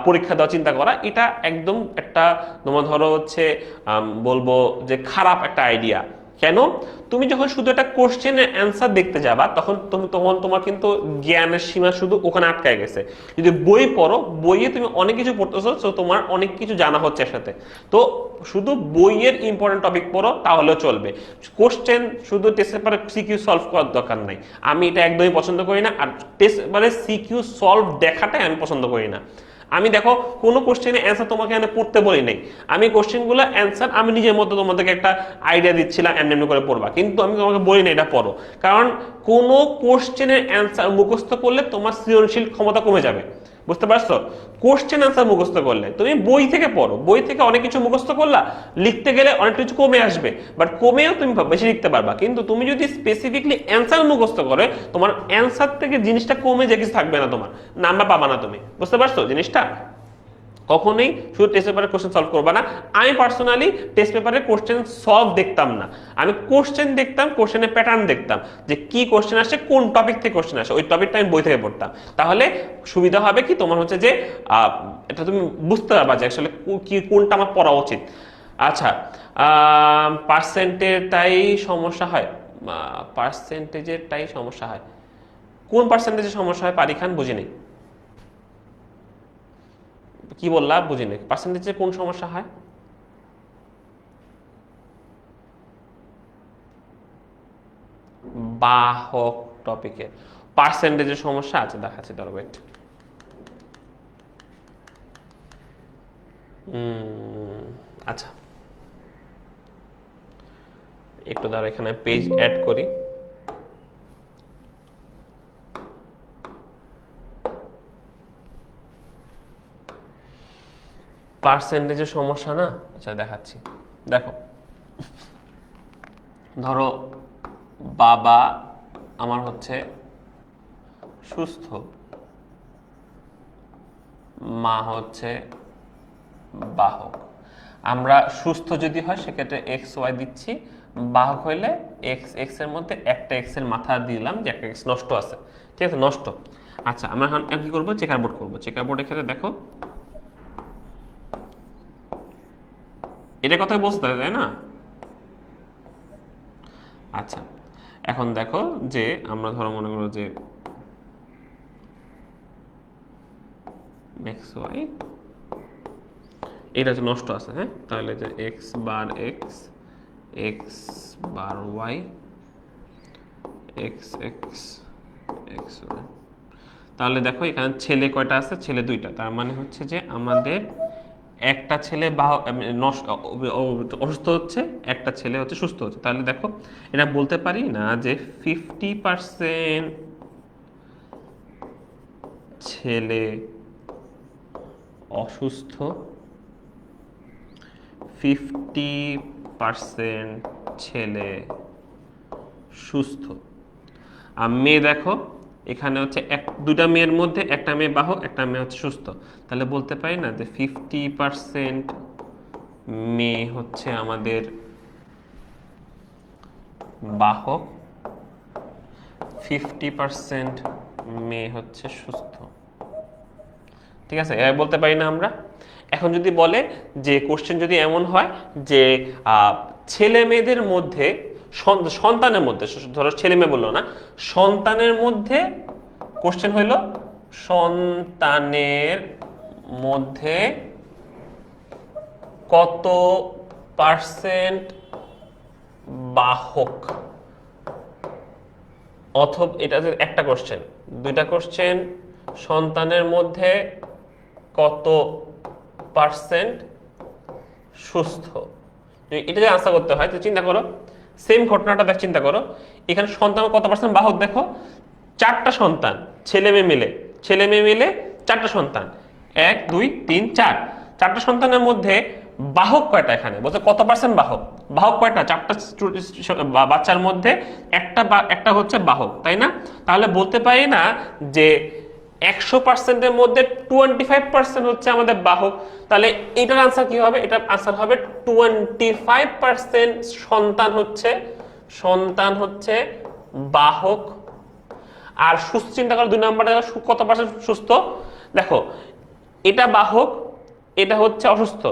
পরীক্ষা দেওয়া চিন্তা করা, এটা একদম একটা তোমার ধরো হচ্ছে বলবো যে খারাপ একটা আইডিয়া। কেন? তুমি যখন শুধু একটা কোশ্চেনের অ্যান্সার দেখতে যাবা, তখন তোমার কিন্তু জ্ঞানের সীমা শুধু ওখানে আটকায় গেছে। যদি বই পড়ো, বইয়ে তুমি অনেক কিছু পড়তেছো, তো তোমার অনেক কিছু জানা হচ্ছে একসাথে। তো শুধু বইয়ের ইম্পর্টেন্ট টপিক পড়ো, তাহলেও চলবে। কোশ্চেন শুধু টেস্ট পেপারে সিকিউ সলভ করার দরকার নাই, আমি এটা একদমই পছন্দ করি না। আর টেস্ট পেপারে সিকিউ সলভ দেখাটাই আমি পছন্দ করি না। আমি দেখো কোনো কোশ্চেনের অ্যান্সার তোমাকে এখানে পড়তে বলি নাই, আমি কোশ্চেনগুলো অ্যান্সার আমি নিজের মতো তোমাদেরকে একটা আইডিয়া দিচ্ছিলাম, এমনি করে পড়বা, কিন্তু আমি তোমাকে বলি না এটা পড়ো। কারণ কোনো কোশ্চেনের অ্যান্সার মুখস্থ করলে তোমার সৃজনশীল ক্ষমতা কমে যাবে, বুঝতে পারছো? কোশ্চেন অ্যান্সার মুখস্থ করলে তুমি বই থেকে পড়ো, বই থেকে অনেক কিছু মুখস্থ করলা, লিখতে গেলে অনেক কিছু কমে আসবে, বাট কমেও তুমি বেশি লিখতে পারবা। কিন্তু তুমি যদি স্পেসিফিকলি অ্যান্সার মুখস্থ করে, তোমার অ্যান্সার থেকে জিনিসটা কমে যে কিছু থাকবে না, তোমার নাম্বার পাবা না তুমি, বুঝতে পারছো জিনিসটা? কখনোই শুধু টেস্ট পেপারের কোশ্চেন সলভ করবা না। আমি পার্সোনালি টেস্ট পেপারের কোশ্চেন সলভ দেখতাম না, আমি কোশ্চেন দেখতাম, কোশ্চেনের প্যাটার্ন দেখতাম, যে কি কোশ্চেন আসে, কোন টপিক থেকে কোশ্চেন আসে, ওই টপিকটা আমি বই থেকে পড়তাম। তাহলে সুবিধা হবে কি, তোমার হচ্ছে যে এটা তুমি বুঝতে পারবা যে আসলে কি কোনটা আমার পড়া উচিত। আচ্ছা, পার্সেন্টেজটাই সমস্যা হয়, পার্সেন্টেজেরটাই সমস্যা হয়, কোন পার্সেন্টেজের সমস্যা হয়? পারি খান, বুঝিনি কি বললা, বুঝিনি। পার্সেন্টেজে কোন সমস্যা হয়? বাহক টপিকে পার্সেন্টেজের সমস্যা আছে, দেখাচ্ছি, ধরো ওয়েট। আচ্ছা, একটু ধরো এখানে পেজ অ্যাড করি। পার্সেন্টেজের সমস্যা না, আচ্ছা দেখাচ্ছি। দেখো ধরো বাবা আমার হচ্ছে সুস্থ, মা হচ্ছে বাহক। আমরা সুস্থ যদি হয় সেক্ষেত্রে এক্স ওয়াই দিচ্ছি, বাহক হইলে এক্স এক্স এর মধ্যে একটা এক্স এর মাথা দিলাম যে একটা এক্স নষ্ট আছে, ঠিক আছে, নষ্ট। আচ্ছা আমরা এখন কি করবো, চেকার বোর্ড করবো। চেকার বোর্ডের ক্ষেত্রে দেখো এটা কথাই বলতে তাই না? আচ্ছা এখন দেখো যে আমরা ধরো মনে করো যে এক্স ওয়াই এটা হচ্ছে নষ্ট আছে, হ্যাঁ, তাহলে যে এক্স বার এক্স, এক্স বার y, x x x y. তাহলে দেখো এখানে ছেলে কয়টা আছে, ছেলে দুইটা, তার মানে হচ্ছে যে আমাদের একটা ছেলে অসুস্থ হচ্ছে, একটা ছেলে হচ্ছে সুস্থ হচ্ছে। তাহলে দেখো এটা বলতে পারি না যে 50% ছেলে অসুস্থ, 50% ছেলে সুস্থ। আর মেয়ে দেখো এখানে হচ্ছে দুটা মেয়ের মধ্যে একটা মেয়ে বাহক, একটা মেয়ে হচ্ছে সুস্থ। তাহলে বলতে পারি না যে 50% মেয়ে হচ্ছে আমাদের বাহক, 50% মেয়ে হচ্ছে সুস্থ, ঠিক আছে, বলতে পারি না আমরা। এখন যদি বলে যে কোশ্চেন যদি এমন হয় যে ছেলে মেয়েদের মধ্যে, সন্তানের মধ্যে, ধরো ছেলে মেয়ে বললো না, সন্তানের মধ্যে, কোশ্চেন হইল সন্তানের মধ্যে কত পার্সেন্ট বাহক, অথবা এটা একটা কোশ্চেন, দুইটা কোশ্চেন, সন্তানের মধ্যে কত পার্সেন্ট সুস্থ। এটা যদি আনসার করতে হয় তো চিন্তা করো, সেম ঘটনাটা দেখ, চিন্তা করো এখানে সন্তান কত পার্সেন্ট বাহক, দেখো চারটা সন্তান, ছেলে মেয়ে মিলে চারটা সন্তান, 1 2 3 4, চারটা সন্তানের মধ্যে বাহক কয়টা, এখানে বলতে কত পার্সেন্ট বাহক, বাহক কয়টা, চারটা বাচ্চার মধ্যে একটা হচ্ছে বাহক, তাই না? তাহলে বলতে পারি না যে 100%-এর মধ্যে 25% হচ্ছে আমাদের বাহক। তাহলে এটার আনসার কি হবে, এটার আনসার হবে 25% সন্তান হচ্ছে বাহক। আর সুস্থ চিন্তা করো, 2 নম্বরটা কত পার্সেন্ট সুস্থ, দেখো এটা বাহক, এটা হচ্ছে অসুস্থ,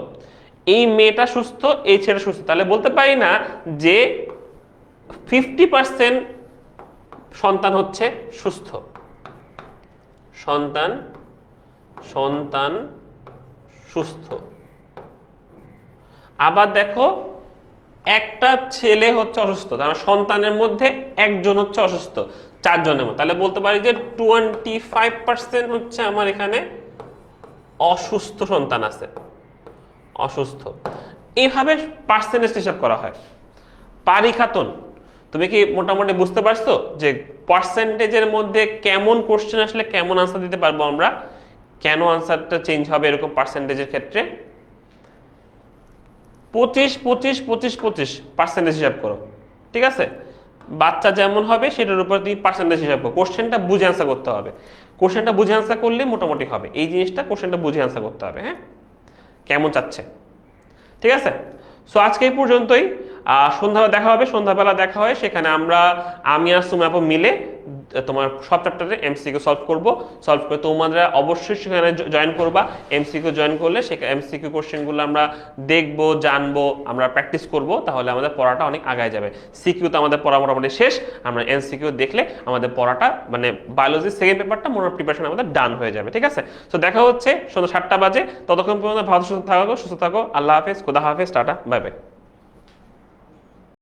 এই মেয়েটা সুস্থ, এই ছেলেটা সুস্থ। তাহলে বলতে পারি না যে 50% সন্তান হচ্ছে সুস্থ, সন্তান সুস্থ। আবার দেখো একটা ছেলে হচ্ছে অসুস্থ, তার সন্তানের মধ্যে একজন হচ্ছে অসুস্থ, 4 জনের মধ্যে। তাহলে বলতে পারি যে 25% হচ্ছে আমার এখানে অসুস্থ সন্তান আছে, অসুস্থ। এইভাবে পার্সেন্টেজ হিসাব করা হয়। পারি খাতুন, তুমি কি মোটামুটি বুঝতে পারছো যে পার্সেন্টেজের মধ্যে কেমন কোশ্চেন আসলে কেমন আনসার দিতে পারবো আমরা, কেন আনসারটা চেঞ্জ হবে এরকম পার্সেন্টেজের ক্ষেত্রে? 25-25-25-25 পার্সেন্টেজ হিসাব করো, ঠিক আছে, বাচ্চা যেমন হবে সেটার উপর তুমি পার্সেন্টেজ হিসাব করো। কোশ্চেনটা বুঝে আনসার করতে হবে, কোশ্চেনটা বুঝে আনসার করলে মোটামুটি হবে এই জিনিসটা, কোশ্চেনটা বুঝে আনসার করতে হবে, হ্যাঁ, কেমন চাচ্ছে, ঠিক আছে। সো আজকে এই পর্যন্তই। সন্ধ্যাবেলা দেখা হয়, সেখানে আমি আর সুমা আপু মিলে তোমার সব চ্যাপ্টারে এমসিকিউ সলভ করে তোমরা অবশ্যই সেখানে জয়েন করবা। এমসিকিউ জয়েন করলে সেখানে এমসিকিউ কোশ্চেনগুলো আমরা দেখবো, জানবো, আমরা প্র্যাকটিস করব, তাহলে আমাদের পড়াটা অনেক আগায় যাবে। সিকিউ তো আমাদের পড়া মোটামুটি শেষ, আমরা এমসিকিউ দেখলে আমাদের পড়াটা মানে বায়োলজির সেকেন্ড পেপারটা মোটামুটি প্রিপারেশন আমাদের ডান হয়ে যাবে, ঠিক আছে। তো দেখা হচ্ছে সন্ধ্যা 7টা বাজে, ততক্ষণ পর্যন্ত ভালো সুস্থ থাকো, আল্লাহ হাফেজ, খোদা হাফেজ, টাটা, বাই বাই।